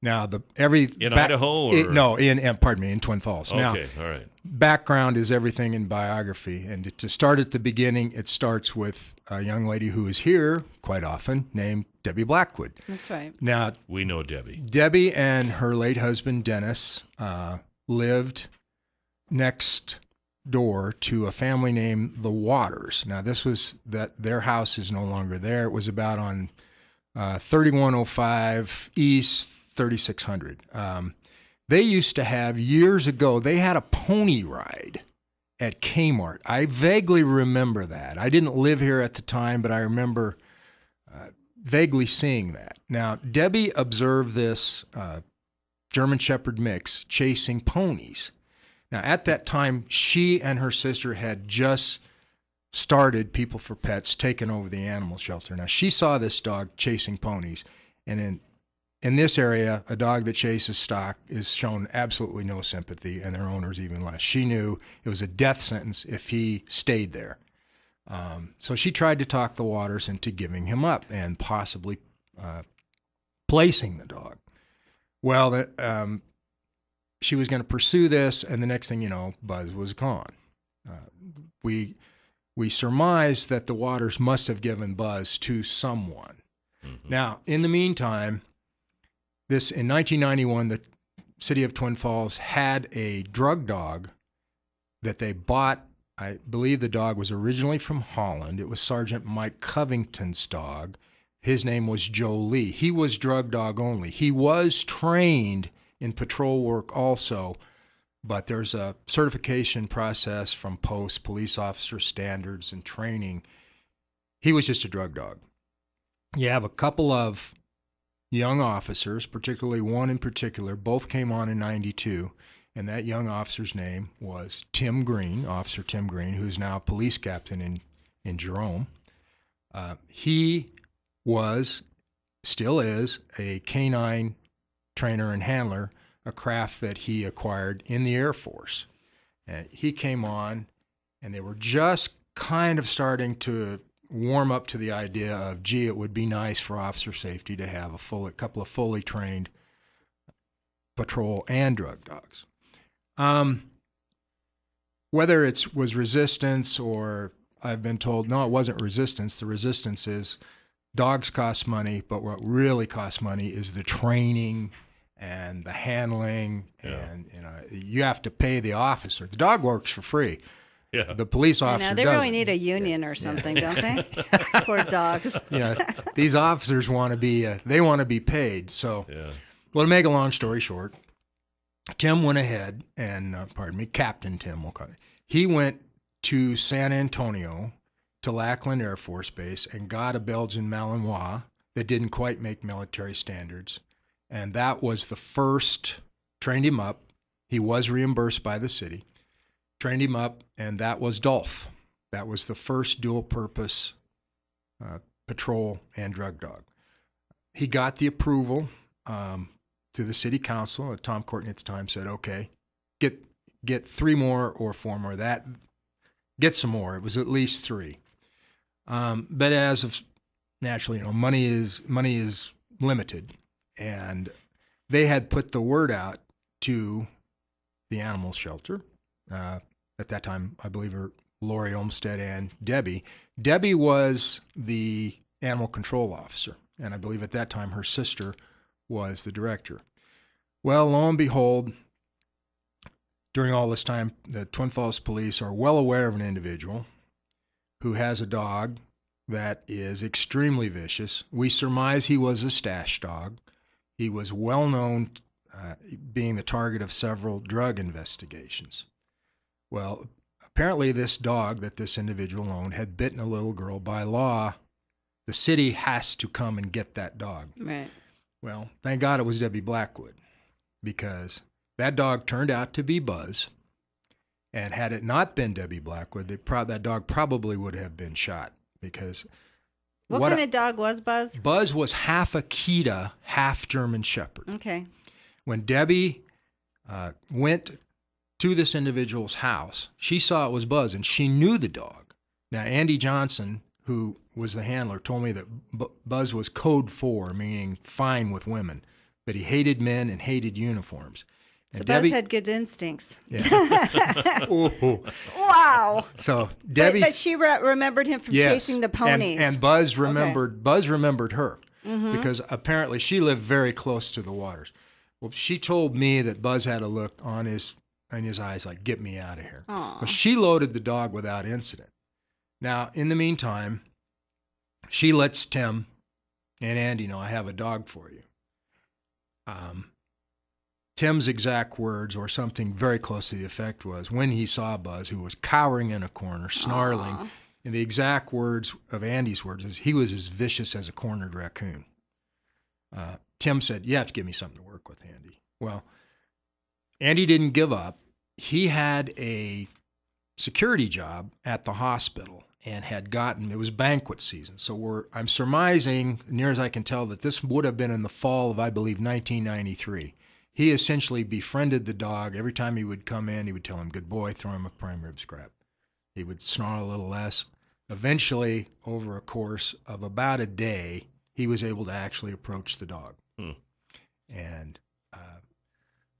Now, in Idaho? Or? In Twin Falls. Okay, now, all right. Background is everything in biography, and to start at the beginning, it starts with a young lady who is here quite often named Debbie Blackwood. That's right. Now, we know Debbie. Debbie and her late husband Dennis lived next door to a family named the Waters. Now, this was that their house is no longer there. It was about on 3105 East 3600. They used to have, years ago, they had a pony ride at Kmart. I vaguely remember that. I didn't live here at the time, but I remember vaguely seeing that. Now, Debbie observed this German Shepherd mix chasing ponies. Now, at that time, she and her sister had just started People for Pets, taking over the animal shelter. Now, she saw this dog chasing ponies, and in this area, a dog that chases stock is shown absolutely no sympathy, and their owners even less. She knew it was a death sentence if he stayed there. So she tried to talk the Waters into giving him up and possibly placing the dog. Well, she was going to pursue this, and the next thing you know, Buzz was gone. We surmised that the Waters must have given Buzz to someone. Mm-hmm. Now, in the meantime, in 1991, the city of Twin Falls had a drug dog that they bought. I believe the dog was originally from Holland. It was Sergeant Mike Covington's dog. His name was Joe Lee. He was drug dog only. He was trained in patrol work also, but there's a certification process from post, police officer standards and training. He was just a drug dog. You have a couple of young officers, particularly one in particular, both came on in 92, and that young officer's name was Tim Green, Officer Tim Green, who's now a police captain in Jerome. He still is, a canine trainer and handler, a craft that he acquired in the Air Force. And he came on, and they were just kind of starting to warm up to the idea of, gee, it would be nice for officer safety to have a couple of fully trained patrol and drug dogs. Whether it was resistance or I've been told, no, it wasn't resistance. The resistance is dogs cost money, but what really costs money is the training and the handling, and you have to pay the officer. The dog works for free. Yeah. The police officer they doesn't. really need a union or something, don't they? Poor dogs. These officers want to be paid. So, well, to make a long story short, Tim went ahead and, Captain Tim, we'll call it. He went to San Antonio to Lackland Air Force Base and got a Belgian Malinois that didn't quite make military standards. And that was the first, trained him up. He was reimbursed by the city. Trained him up, and that was Dolph. That was the first dual-purpose patrol and drug dog. He got the approval through the city council. Tom Courtney at the time said, okay, get 3 more or 4 more. Get some more. It was at least 3. But as of naturally, money is limited, and they had put the word out to the animal shelter. At that time, I believe Lori Olmsted and Debbie. Debbie was the animal control officer, and I believe at that time her sister was the director. Well, lo and behold, during all this time, the Twin Falls police are well aware of an individual who has a dog that is extremely vicious. We surmise he was a stash dog. He was well known being the target of several drug investigations. Well, apparently this dog that this individual owned had bitten a little girl. By law, the city has to come and get that dog. Right. Well, thank God it was Debbie Blackwood, because that dog turned out to be Buzz. And had it not been Debbie Blackwood, that dog probably would have been shot, because What kind of dog was Buzz? Buzz was half Akita, half German Shepherd. Okay. When Debbie went to this individual's house, she saw it was Buzz, and she knew the dog. Now, Andy Johnson, who was the handler, told me that Buzz was code 4, meaning fine with women, but he hated men and hated uniforms. So And Buzz Debbie, had good instincts. yeah. Ooh. Wow. So Debbie, but she remembered him from chasing the ponies. and Buzz remembered her Mm-hmm. because apparently she lived very close to the waters. Well, she told me that Buzz had a look in his eyes like, "Get me out of here." Aw. But she loaded the dog without incident. Now, in the meantime, she lets Tim and Andy know, "I have a dog for you." Tim's exact words, or something very close to the effect, was when he saw Buzz, who was cowering in a corner, snarling, Aw. and the exact words of Andy's words was, he was as vicious as a cornered raccoon. Tim said, "You have to give me something to work with, Andy." Well, Andy didn't give up. He had a security job at the hospital and had gotten, it was banquet season. So I'm surmising, near as I can tell, that this would have been in the fall of, I believe, 1993. He essentially befriended the dog. Every time he would come in, he would tell him, "Good boy," throw him a prime rib scrap. He would snarl a little less. Eventually, over a course of about a day, he was able to actually approach the dog. And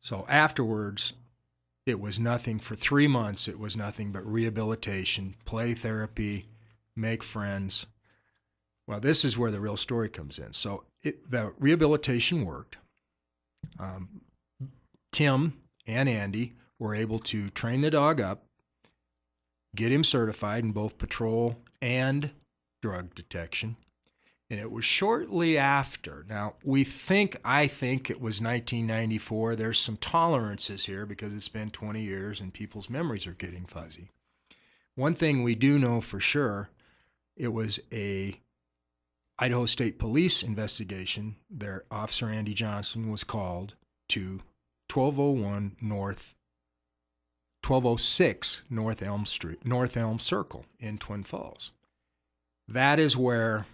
so afterwards, it was nothing. For 3 months, it was nothing but rehabilitation, play therapy, make friends. Well, this is where the real story comes in. So the rehabilitation worked. Tim and Andy were able to train the dog up, get him certified in both patrol and drug detection. And it was shortly after. Now, I think it was 1994. There's some tolerances here because it's been 20 years and people's memories are getting fuzzy. One thing we do know for sure, it was a Idaho State Police investigation. Their officer, Andy Johnson, was called to 1206 North Elm Circle in Twin Falls. That is where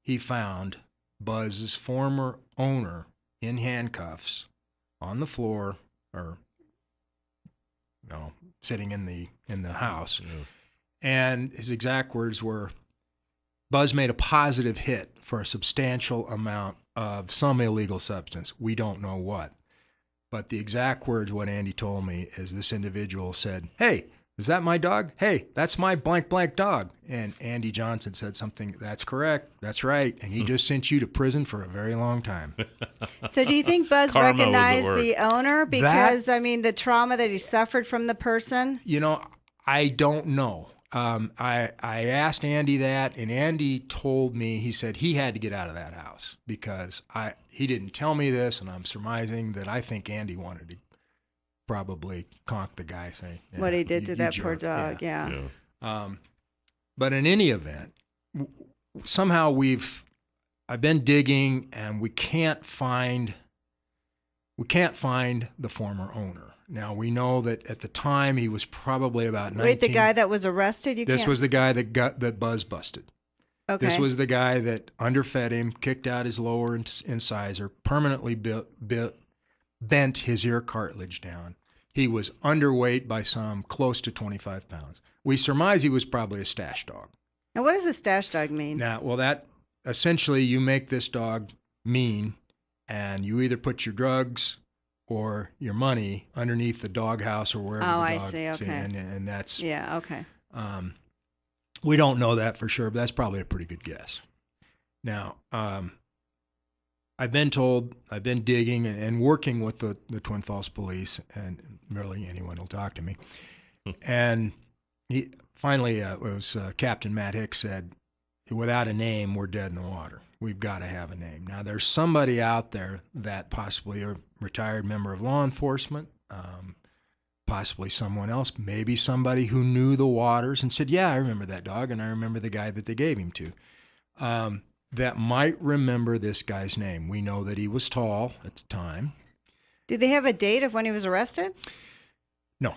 he found Buzz's former owner in handcuffs on the floor, or sitting in the house. Yeah. And his exact words were, "Buzz made a positive hit for a substantial amount of some illegal substance. We don't know what." But the exact words, what Andy told me, is this individual said, "Hey, is that my dog? Hey, that's my blank blank dog." And Andy Johnson said something, "That's correct. That's right. And he just sent you to prison for a very long time." So do you think Buzz recognized the owner? Because, the trauma that he suffered from the person? I don't know. I asked Andy that, and Andy told me, he said he had to get out of that house because he didn't tell me this, and I'm surmising that I think Andy wanted to probably conk the guy, saying what he did to that poor dog. Yeah. But in any event, somehow I've been digging, and we can't find the former owner. Now, we know that at the time he was probably about 19. Wait, the guy that was arrested? This was the guy that Buzz busted. Okay. This was the guy that underfed him, kicked out his lower incisor, permanently bent his ear cartilage down. He was underweight by some, close to 25 pounds. We surmise he was probably a stash dog. Now, what does a stash dog mean? That essentially, you make this dog mean, and you either put your drugs or your money underneath the doghouse or wherever the dog I see. Okay. And that's... Yeah, okay. We don't know that for sure, but that's probably a pretty good guess. Now, I've been told, I've been digging and working with the Twin Falls Police, and really anyone will talk to me. And he finally, it was Captain Matt Hicks said, without a name, we're dead in the water. We've got to have a name. Now, there's somebody out there that possibly a retired member of law enforcement, possibly someone else, maybe somebody who knew the waters and said, yeah, I remember that dog, and I remember the guy that they gave him to, that might remember this guy's name. We know that he was tall at the time. Did they have a date of when he was arrested? No.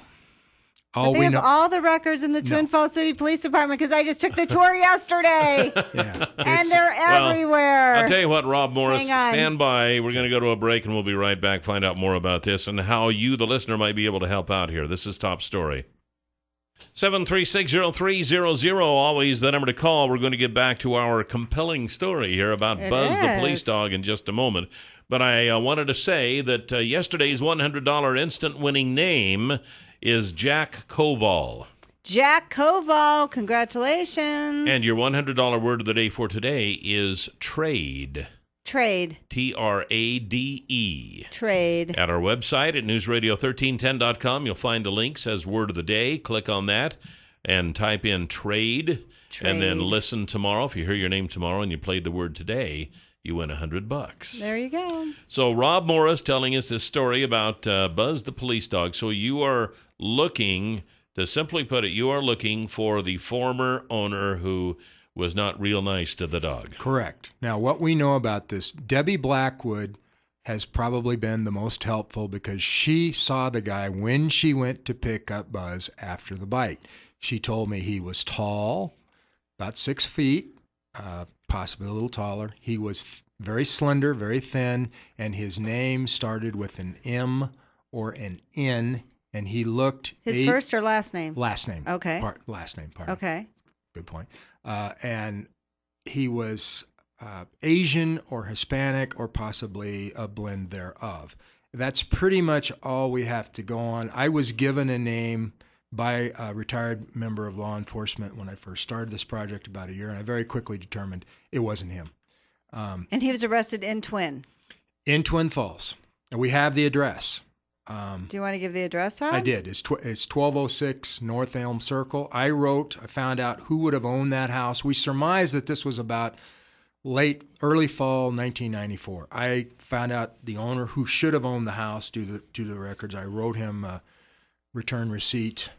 But they have all the records in the Twin Falls City Police Department because I just took the tour yesterday. Yeah, and they're everywhere. I'll tell you what, Rob Morris, stand by. We're going to go to a break, and we'll be right back, find out more about this and how you, the listener, might be able to help out here. This is Top Story. 7360300, always the number to call. We're going to get back to our compelling story here about Buzz the police dog in just a moment. But I wanted to say that yesterday's $100 instant winning name is Jack Koval. Jack Koval, congratulations. And your $100 word of the day for today is trade. Trade. Trade. Trade. At our website at newsradio1310.com, you'll find a link, says word of the day. Click on that and type in trade. And then listen tomorrow. If you hear your name tomorrow and you played the word today, you win $100. There you go. So Rob Morris telling us this story about Buzz the police dog. So you are looking, to simply put it, you are looking for the former owner who was not real nice to the dog. Correct. Now, what we know about this, Debbie Blackwood has probably been the most helpful because she saw the guy when she went to pick up Buzz after the bite. She told me he was tall, about 6 feet, possibly a little taller. He was very slender, very thin, and his name started with an M or an N, and he looked... His first or last name? Last name. Okay. Last name, pardon. Okay. Good point. And he was Asian or Hispanic or possibly a blend thereof. That's pretty much all we have to go on. I was given a name by a retired member of law enforcement when I first started this project about a year, and I very quickly determined it wasn't him. And he was arrested in Twin? In Twin Falls. And we have the address. Do you want to give the address out? I did. It's 1206 North Elm Circle. I found out who would have owned that house. We surmised that this was about early fall 1994. I found out the owner who should have owned the house due to the records. I wrote him a return receipt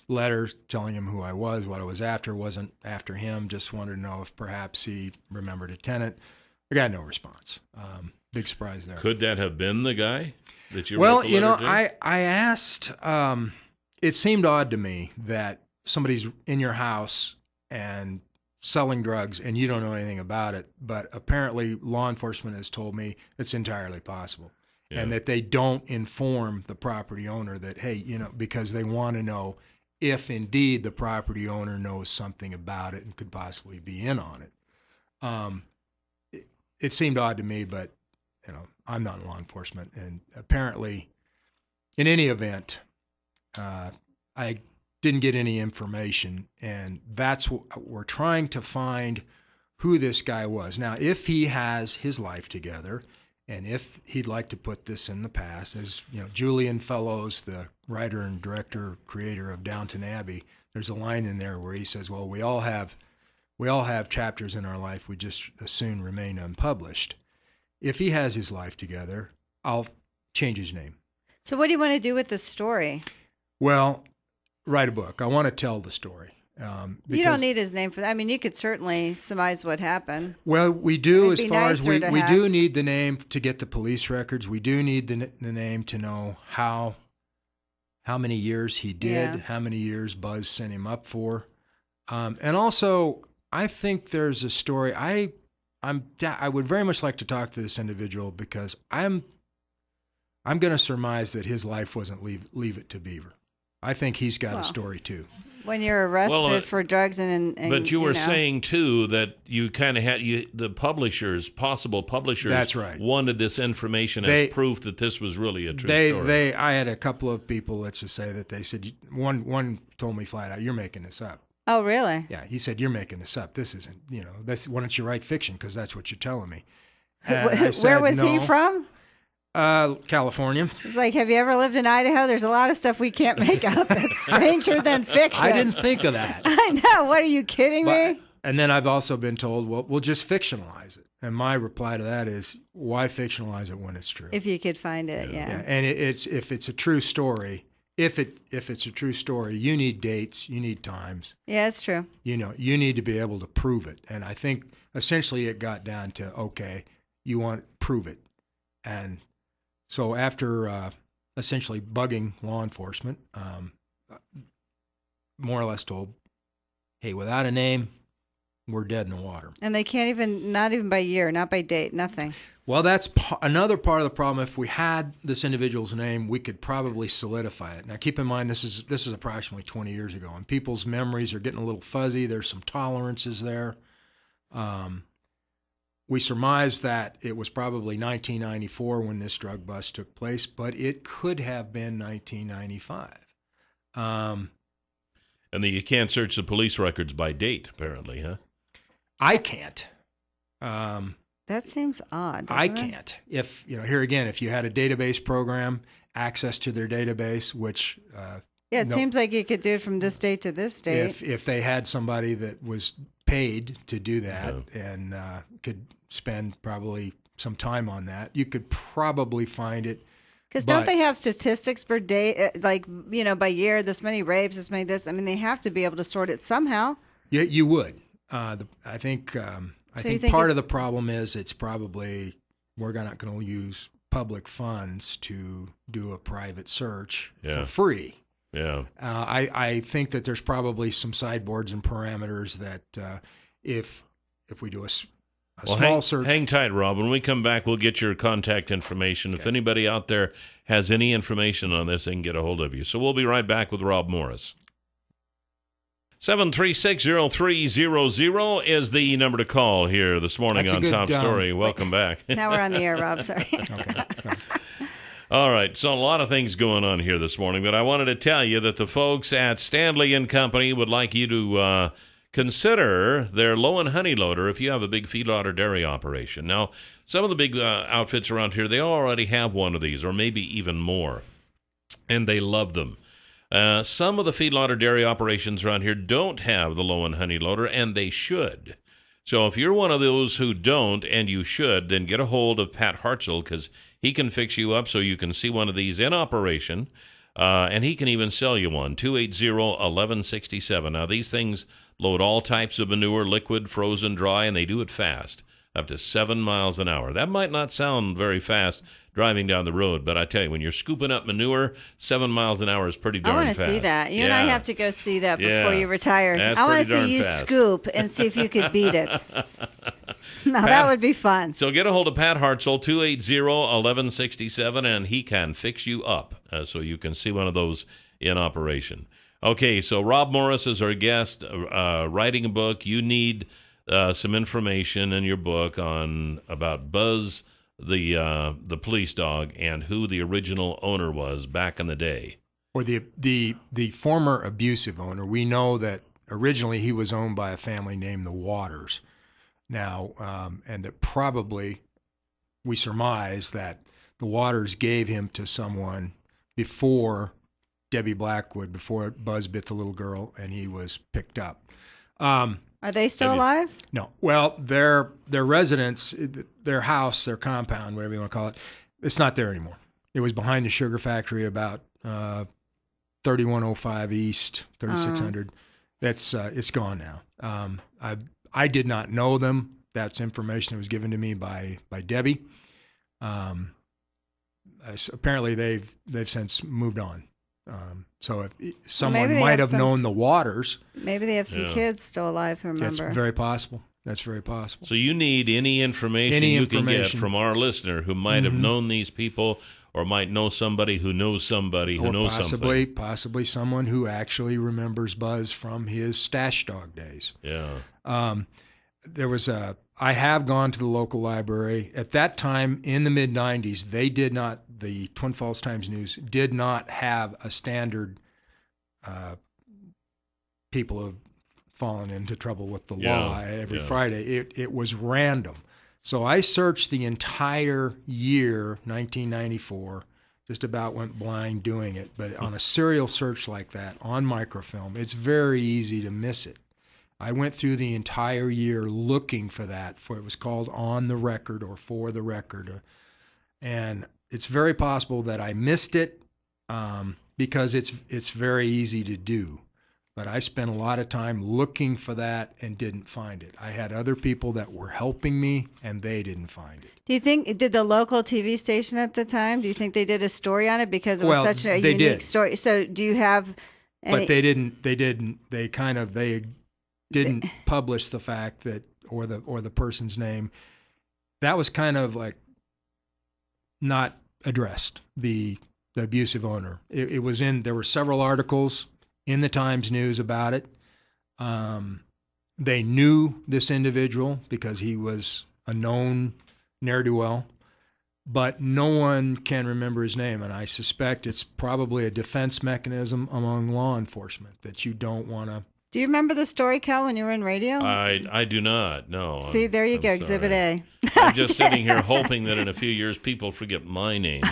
letter telling him who I was, what I was after. Wasn't after him, just wanted to know if perhaps he remembered a tenant. I got no response. Big surprise there. Could that have been the guy that you wrote the letter to? I asked, it seemed odd to me that somebody's in your house and selling drugs and you don't know anything about it, but apparently law enforcement has told me it's entirely possible. Yeah. And that they don't inform the property owner that, hey, because they want to know if indeed the property owner knows something about it and could possibly be in on it. It seemed odd to me, but I'm not in law enforcement, and apparently, in any event, I didn't get any information, and that's what we're trying to find who this guy was. Now, if he has his life together, and if he'd like to put this in the past, as Julian Fellows, the writer and director, creator of Downton Abbey, there's a line in there where he says, "Well, we all have chapters in our life. We just as soon remain unpublished." If he has his life together, I'll change his name. So what do you want to do with this story? Well, write a book. I want to tell the story. You don't need his name for that. I mean, you could certainly surmise what happened. Well, we do, as far as we do need the name to get the police records. We do need the name to know how many years he did, how many years Buzz sent him up for. And also, I think there's a story. I would very much like to talk to this individual because I'm going to surmise that his life wasn't leave it to Beaver. I think he's got a story too. When you're arrested for drugs and but you were saying too that you kind of had the possible publishers. That's right. Wanted this information as proof that this was really a true story. I had a couple of people, let's just say, that they said one told me flat out, "You're making this up." Oh, really? Yeah, he said, "You're making this up. This isn't, why don't you write fiction? Because that's what you're telling me." Where was he from? California. It's like, have you ever lived in Idaho? There's a lot of stuff we can't make up that's stranger than fiction. I didn't think of that. I know. What, are you kidding me? And then I've also been told, well, we'll just fictionalize it. And my reply to that is, why fictionalize it when it's true? If you could find it, yeah. And if it's a true story, if it's a true story, you need dates, you need times. Yeah, it's true. You need to be able to prove it. And I think essentially it got down to, okay, you want to prove it. And so after essentially bugging law enforcement, more or less told, hey, without a name, we're dead in the water. And they can't even, not even by year, not by date, nothing. Well, that's another part of the problem. If we had this individual's name, we could probably solidify it. Now, keep in mind, this is approximately 20 years ago, and people's memories are getting a little fuzzy. There's some tolerances there. We surmise that it was probably 1994 when this drug bust took place, but it could have been 1995. And you can't search the police records by date, apparently, huh? I can't. That seems odd. I doesn't it? can't. If here again, if you had a database program, access to their database, which yeah, it seems like you could do it from this date to this date. if they had somebody that was paid to do that and could spend probably some time on that, you could probably find it. Because don't they have statistics per day, like, by year, this many rapes, this many this? I mean, they have to be able to sort it somehow. Yeah, you would. I think part of the problem is it's probably we're not going to use public funds to do a private search for free. Yeah. I think that there's probably some sideboards and parameters that if we do a small search. Hang tight, Rob. When we come back, we'll get your contact information. Okay. If anybody out there has any information on this, they can get a hold of you. So we'll be right back with Rob Morris. 736-0300 is the number to call here this morning on Top Story. Welcome back. Now we're on the air, Rob. Sorry. Okay. All right, so a lot of things going on here this morning, but I wanted to tell you that the folks at Stanley & Company would like you to consider their low and honey loader if you have a big feedlot or dairy operation. Now, some of the big outfits around here, they already have one of these or maybe even more, and they love them. Some of the feedlot or dairy operations around here don't have the low and honey loader, and they should. So if you're one of those who don't, and you should, then get a hold of Pat Hartzell, because he can fix you up so you can see one of these in operation, and he can even sell you one, 280-1167. Now, these things load all types of manure, liquid, frozen, dry, and they do it fast, up to 7 miles an hour. That might not sound very fast driving down the road, but I tell you, when you're scooping up manure, 7 miles an hour is pretty darn fast. I want to see that. You and I have to go see that before you retire. I want to see you scoop and see if you could beat it. No, that would be fun. So get a hold of Pat Hartzell, 280-1167, and he can fix you up so you can see one of those in operation. Okay, so Rob Morris is our guest, writing a book. You need some information in your book about Buzz, the police dog, and who the original owner was back in the day. Or the former abusive owner. We know that originally he was owned by a family named the Waters. Now, and that probably we surmise that the Waters gave him to someone before Debbie Blackwood, before Buzz bit the little girl, and he was picked up. Are they still alive? No. Well, their residence, their house, their compound, whatever you want to call it, it's not there anymore. It was behind the sugar factory about 3105 East, 3600. That's it's gone now. I did not know them. That's information that was given to me by Debbie. Apparently, they've since moved on. So if someone might have known the Waters, maybe they have some kids still alive who remember. That's very possible. That's very possible. So you need any information you can get from our listener who might have known these people, or might know somebody who knows somebody who knows something. Possibly someone who actually remembers Buzz from his stash dog days. Yeah. I have gone to the local library. At that time, in the mid-'90s, the Twin Falls Times-News did not have a standard people have fallen into trouble with the law every Friday. It was random. So I searched the entire year, 1994, just about went blind doing it. But on a serial search like that, on microfilm, it's very easy to miss it. I went through the entire year looking for that. For it was called On the Record or For the Record, and it's very possible that I missed it because it's very easy to do. But I spent a lot of time looking for that and didn't find it. I had other people that were helping me, and they didn't find it. Do you think, did the local TV station at the time, do you think they did a story on it because it was such a unique story? So do you have any... But they didn't publish the fact that, or the person's name. That was kind of like not addressed, the abusive owner. It was there were several articles in the Times News about it. They knew this individual because he was a known ne'er-do-well, but no one can remember his name, and I suspect it's probably a defense mechanism among law enforcement that you don't want to. Do you remember the story, Cal, when you were in radio? I do not, no. See, there you go, sorry. Exhibit A. I'm just sitting here hoping that in a few years people forget my name.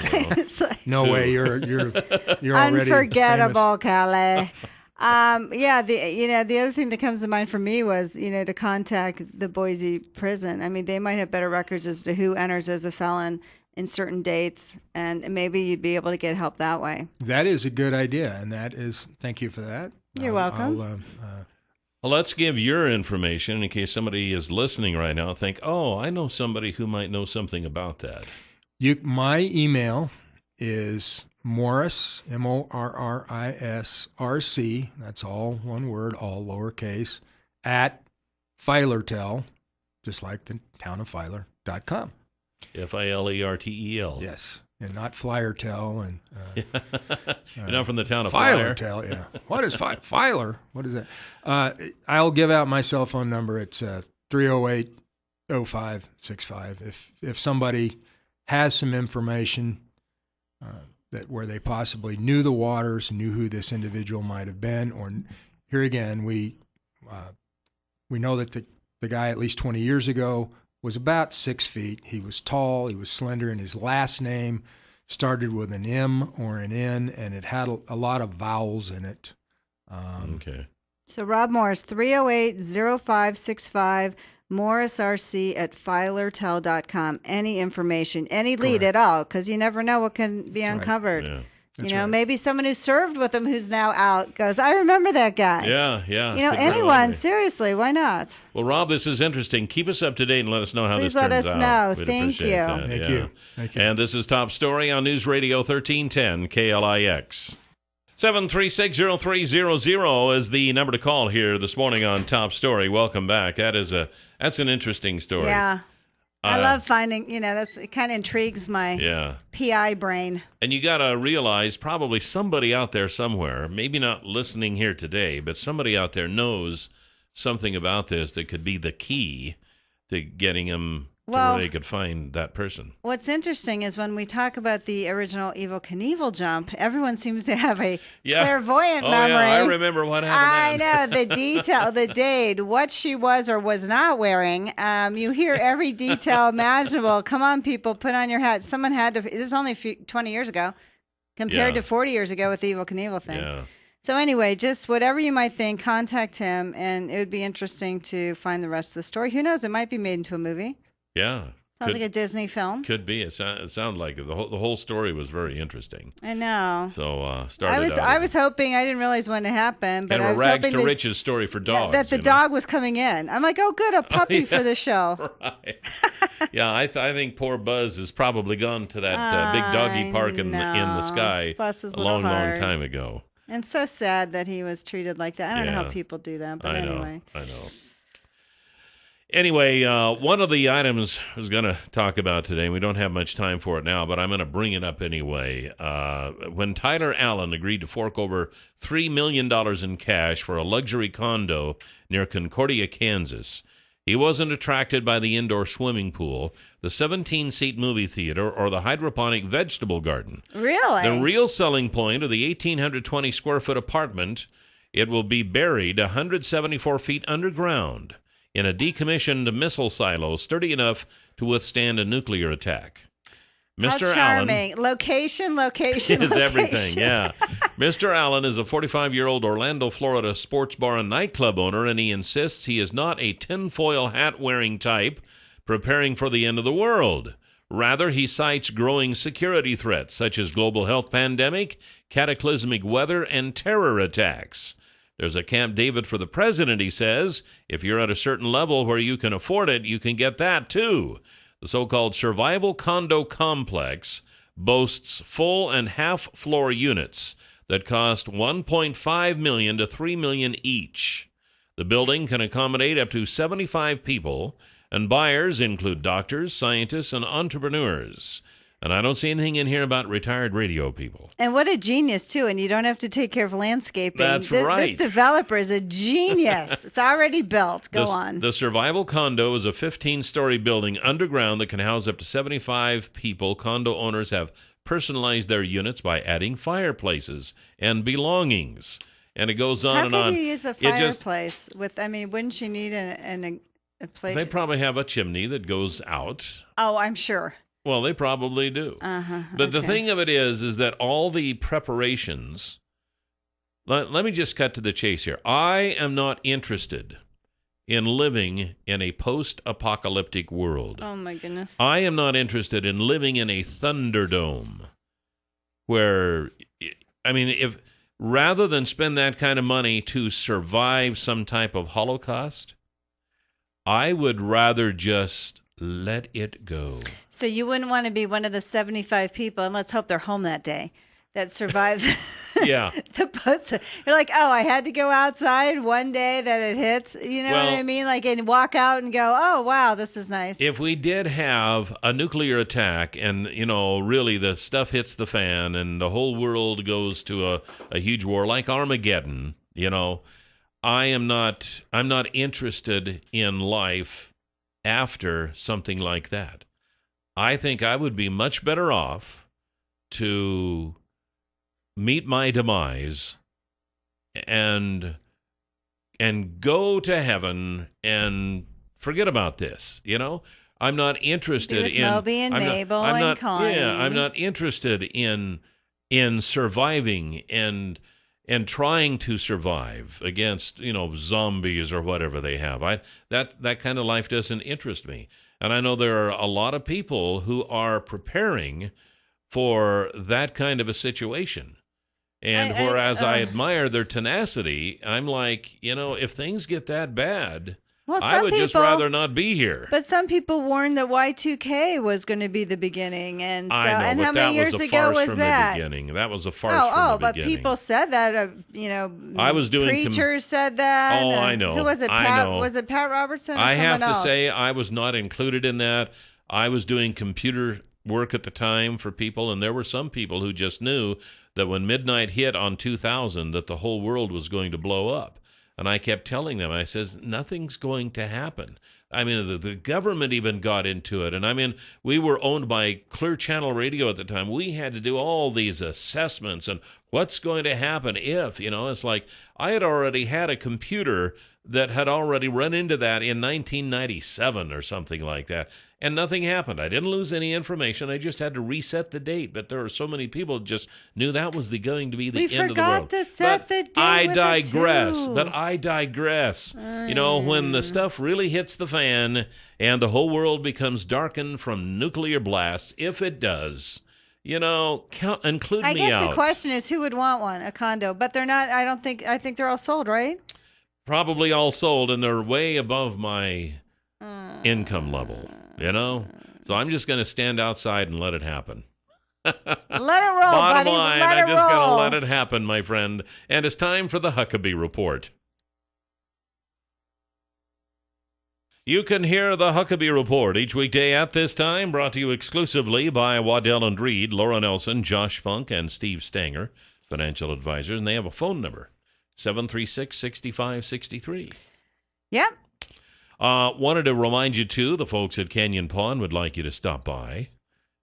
No way, you're already unforgettable, Callie. The other thing that comes to mind for me was, to contact the Boise prison. I mean, they might have better records as to who enters as a felon in certain dates, and maybe you'd be able to get help that way. That is a good idea, and thank you for that. You're welcome. Well, let's give your information in case somebody is listening right now and think, oh, I know somebody who might know something about that. My email is Morris, MORRISRC, that's all one word, all lowercase, at Filertel, just like the town of Filer.com. Filertel. Yes, and not Flyertel. And you're not from the town of Flyer. Filertel, yeah. What is Filer? What is that? I'll give out my cell phone number. It's 308-0565. If somebody has some information that where they possibly knew the waters, knew who this individual might have been, or here again, we know that the guy at least 20 years ago was about 6 feet. He was tall, he was slender, and his last name started with an M or an N, and it had a lot of vowels in it. Okay. So Rob Morris, 308-0565, MorrisRC at Filertel.com. Any information, any lead at all, because you never know what can be uncovered. Yeah. Maybe someone who served with him who's now out goes, I remember that guy. Yeah. Anyone, seriously, why not? Well, Rob, this is interesting. Keep us up to date and let us know how Please this turns out. let us know. We'd Thank you. that. Thank you. And this is Top Story on News Radio 1310 KLIX. 736-0300 is the number to call here this morning on Top Story. Welcome back. That's an interesting story. Yeah. I love finding, it kind of intrigues my PI brain. And you got to realize probably somebody out there somewhere, maybe not listening here today, but somebody out there knows something about this that could be the key to getting them to where they could find that person. What's interesting is when we talk about the original Evel Knievel jump, everyone seems to have a clairvoyant memory. Yeah, I remember what happened. I know, the detail, the date, what she was or was not wearing. You hear every detail imaginable. Come on, people, put on your hat. Someone had to, this is only 20 years ago compared to 40 years ago with the Evel Knievel thing. Yeah. So anyway, just whatever you might think, contact him, and it would be interesting to find the rest of the story. Who knows? It might be made into a movie. Yeah. Sounds like a Disney film. Could be. It sounded like it. The whole story was very interesting. I know. So I was hoping, I didn't realize when it happened, but kind of I was rags hoping to riches story for dogs. That the dog was coming in. I'm like, oh, good, a puppy for the show. Right. Yeah, I think poor Buzz has probably gone to that big doggy park in the sky a long time ago. And so sad that he was treated like that. I don't know how people do that, but anyway. I know. Anyway, one of the items I was going to talk about today, we don't have much time for it now, but I'm going to bring it up anyway. When Tyler Allen agreed to fork over $3 million in cash for a luxury condo near Concordia, Kansas, he wasn't attracted by the indoor swimming pool, the 17-seat movie theater, or the hydroponic vegetable garden. Really? The real selling point of the 1,820-square-foot apartment, it will be buried 174 feet underground in a decommissioned missile silo sturdy enough to withstand a nuclear attack. Mr. How charming. Location is everything, yeah. Mr. Allen is a 45-year-old Orlando, Florida sports bar and nightclub owner, and he insists he is not a tinfoil hat-wearing type preparing for the end of the world. Rather, he cites growing security threats such as global health pandemic, cataclysmic weather, and terror attacks. There's a Camp David for the president, he says. If you're at a certain level where you can afford it, you can get that too. The so-called Survival Condo Complex boasts full and half-floor units that cost $1.5 million to $3 million each. The building can accommodate up to 75 people, and buyers include doctors, scientists, and entrepreneurs. And I don't see anything in here about retired radio people. And what a genius, too. And you don't have to take care of landscaping. That's right. This developer is a genius. It's already built. Go on. The Survival Condo is a 15-story building underground that can house up to 75 people. Condo owners have personalized their units by adding fireplaces and belongings. And it goes on and on. How could you use a fireplace wouldn't you need a place? They probably have a chimney that goes out. Oh, I'm sure. Well, they probably do. But the thing of it is that all the preparations, let me just cut to the chase here. I am not interested in living in a post-apocalyptic world. Oh, my goodness. I am not interested in living in a Thunderdome where, if rather than spend that kind of money to survive some type of Holocaust, I would rather just let it go. So you wouldn't want to be one of the 75 people, and let's hope they're home that day, that survived yeah. the post. You're like, oh, I had to go outside one day that it hits. You know what I mean? Like, and walk out and go, oh, wow, this is nice. If we did have a nuclear attack and, really the stuff hits the fan and the whole world goes to a huge war like Armageddon, I'm not interested in life after something like that. I think I would be much better off to meet my demise and go to heaven and forget about this. I'm not interested with in Moby and Mabel and Connie. Yeah, I'm not interested in surviving and trying to survive against, zombies or whatever they have. That kind of life doesn't interest me. And I know there are a lot of people who are preparing for that kind of a situation. And whereas I admire their tenacity, I'm like, if things get that bad, I would just rather not be here. But some people warned that Y2K was going to be the beginning, and so I know, and but how many years ago was that? The beginning. That was a farce from the beginning. But people said that. I was doing preachers said that. Oh, I know. Who was it? Was it Pat Robertson? Or I have else? to say, I was not included in that. I was doing computer work at the time for people, and there were some people who just knew that when midnight hit on 2000, that the whole world was going to blow up. And I kept telling them, I says, nothing's going to happen. The government even got into it. And we were owned by Clear Channel Radio at the time. We had to do all these assessments and what's going to happen if, it's like I had already had a computer that had already run into that in 1997 or something like that. And nothing happened. I didn't lose any information. I just had to reset the date. But there are so many people that just knew that was going to be the end of the world. We forgot to set the date. I digress. When the stuff really hits the fan and the whole world becomes darkened from nuclear blasts, if it does, include me out. I guess the question is who would want one, a condo. But they're not, I think they're all sold, right? Probably all sold, and they're way above my income level. So I'm just going to stand outside and let it happen. Let it roll, Bottom buddy. line, Let it I just got to roll. let it happen, my friend. And it's time for the Huckabee Report. You can hear the Huckabee Report each weekday at this time, brought to you exclusively by Waddell & Reed, Laura Nelson, Josh Funk, and Steve Stanger, financial advisors. And they have a phone number, 736-6563. Yep. Wanted to remind you, too, the folks at Canyon Pawn would like you to stop by,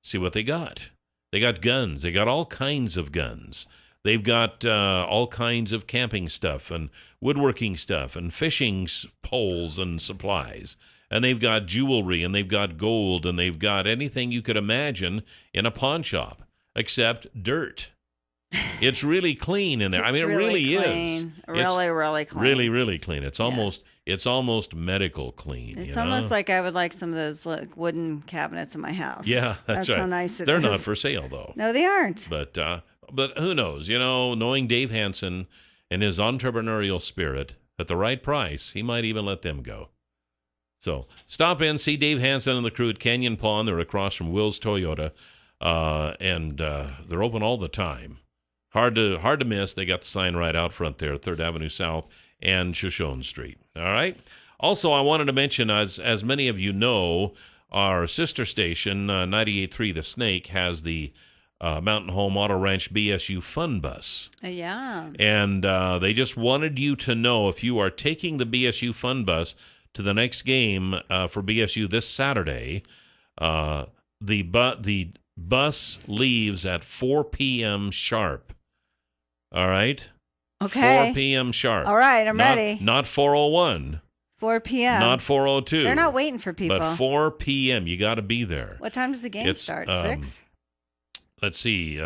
see what they got. They got guns. They got all kinds of guns. They've got all kinds of camping stuff and woodworking stuff and fishing poles and supplies. And they've got jewelry, and they've got gold, and they've got anything you could imagine in a pawn shop, except dirt. It's really clean in there. I mean, it really clean. is. Really clean. Really, really clean. It's almost medical clean. It's you know? almost like I would like some of those wooden cabinets in my house. Yeah, that's right. How nice it They're is. not for sale, though. No, they aren't. But who knows? You know, knowing Dave Hansen and his entrepreneurial spirit, at the right price, he might even let them go. So stop in, see Dave Hansen and the crew at Canyon Pond. They're across from Will's Toyota, and they're open all the time. Hard to miss. They got the sign right out front there, 3rd Avenue South and Shoshone Street. All right. Also, I wanted to mention, as many of you know, our sister station, 98.3 The Snake, has the Mountain Home Auto Ranch BSU Fun Bus. Yeah. And they just wanted you to know, if you are taking the BSU Fun Bus to the next game for BSU this Saturday, the bus leaves at 4 p.m. sharp. All right? Okay. 4 p.m. sharp. All right, I'm ready. Not 4:01. 4 p.m. Not 4:02. They're not waiting for people. But 4 p.m. You got to be there. What time does the game start? 6? Let's see.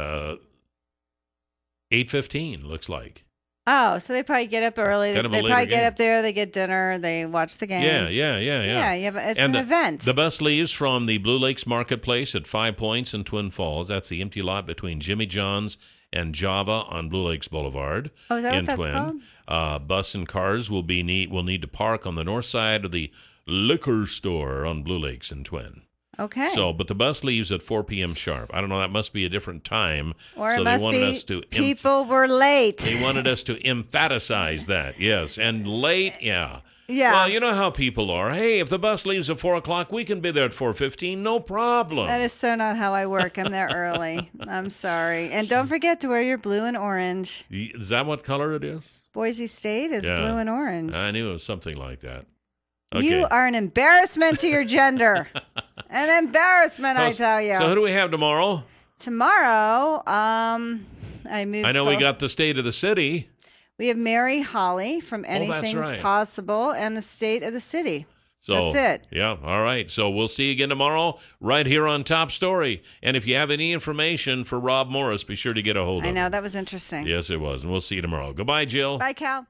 8:15 looks like. Oh, so they probably get up early. Kind of a They later probably get game. up there. They get dinner. They watch the game. Yeah. It's an event. The bus leaves from the Blue Lakes Marketplace at 5 Points in Twin Falls. That's the empty lot between Jimmy John's and Java on Blue Lakes Boulevard. Oh, is that in what that's Twin. called? Bus and cars will need to park on the north side of the liquor store on Blue Lakes in Twin. Okay. But the bus leaves at 4 p.m. sharp. I don't know. That must be a different time. Or so it must they wanted be us to people were late. They wanted us to emphasize that. Yes, and late. Yeah. Yeah. Well, you know how people are. Hey, if the bus leaves at 4 o'clock, we can be there at 4:15. No problem. That is so not how I work. I'm there early. I'm sorry. And don't forget to wear your blue and orange. Is that what color it is? Boise State is blue and orange. I knew it was something like that. Okay. You are an embarrassment to your gender. An embarrassment, I tell you. So who do we have tomorrow? Tomorrow, I know we got the State of the City. We have Mary Holly from Anything's right. Possible and the State of the City. So, that's it. Yeah, all right. So we'll see you again tomorrow right here on Top Story. And if you have any information for Rob Morris, be sure to get a hold of him. I know, that was interesting. Yes, it was. And we'll see you tomorrow. Goodbye, Jill. Bye, Cal.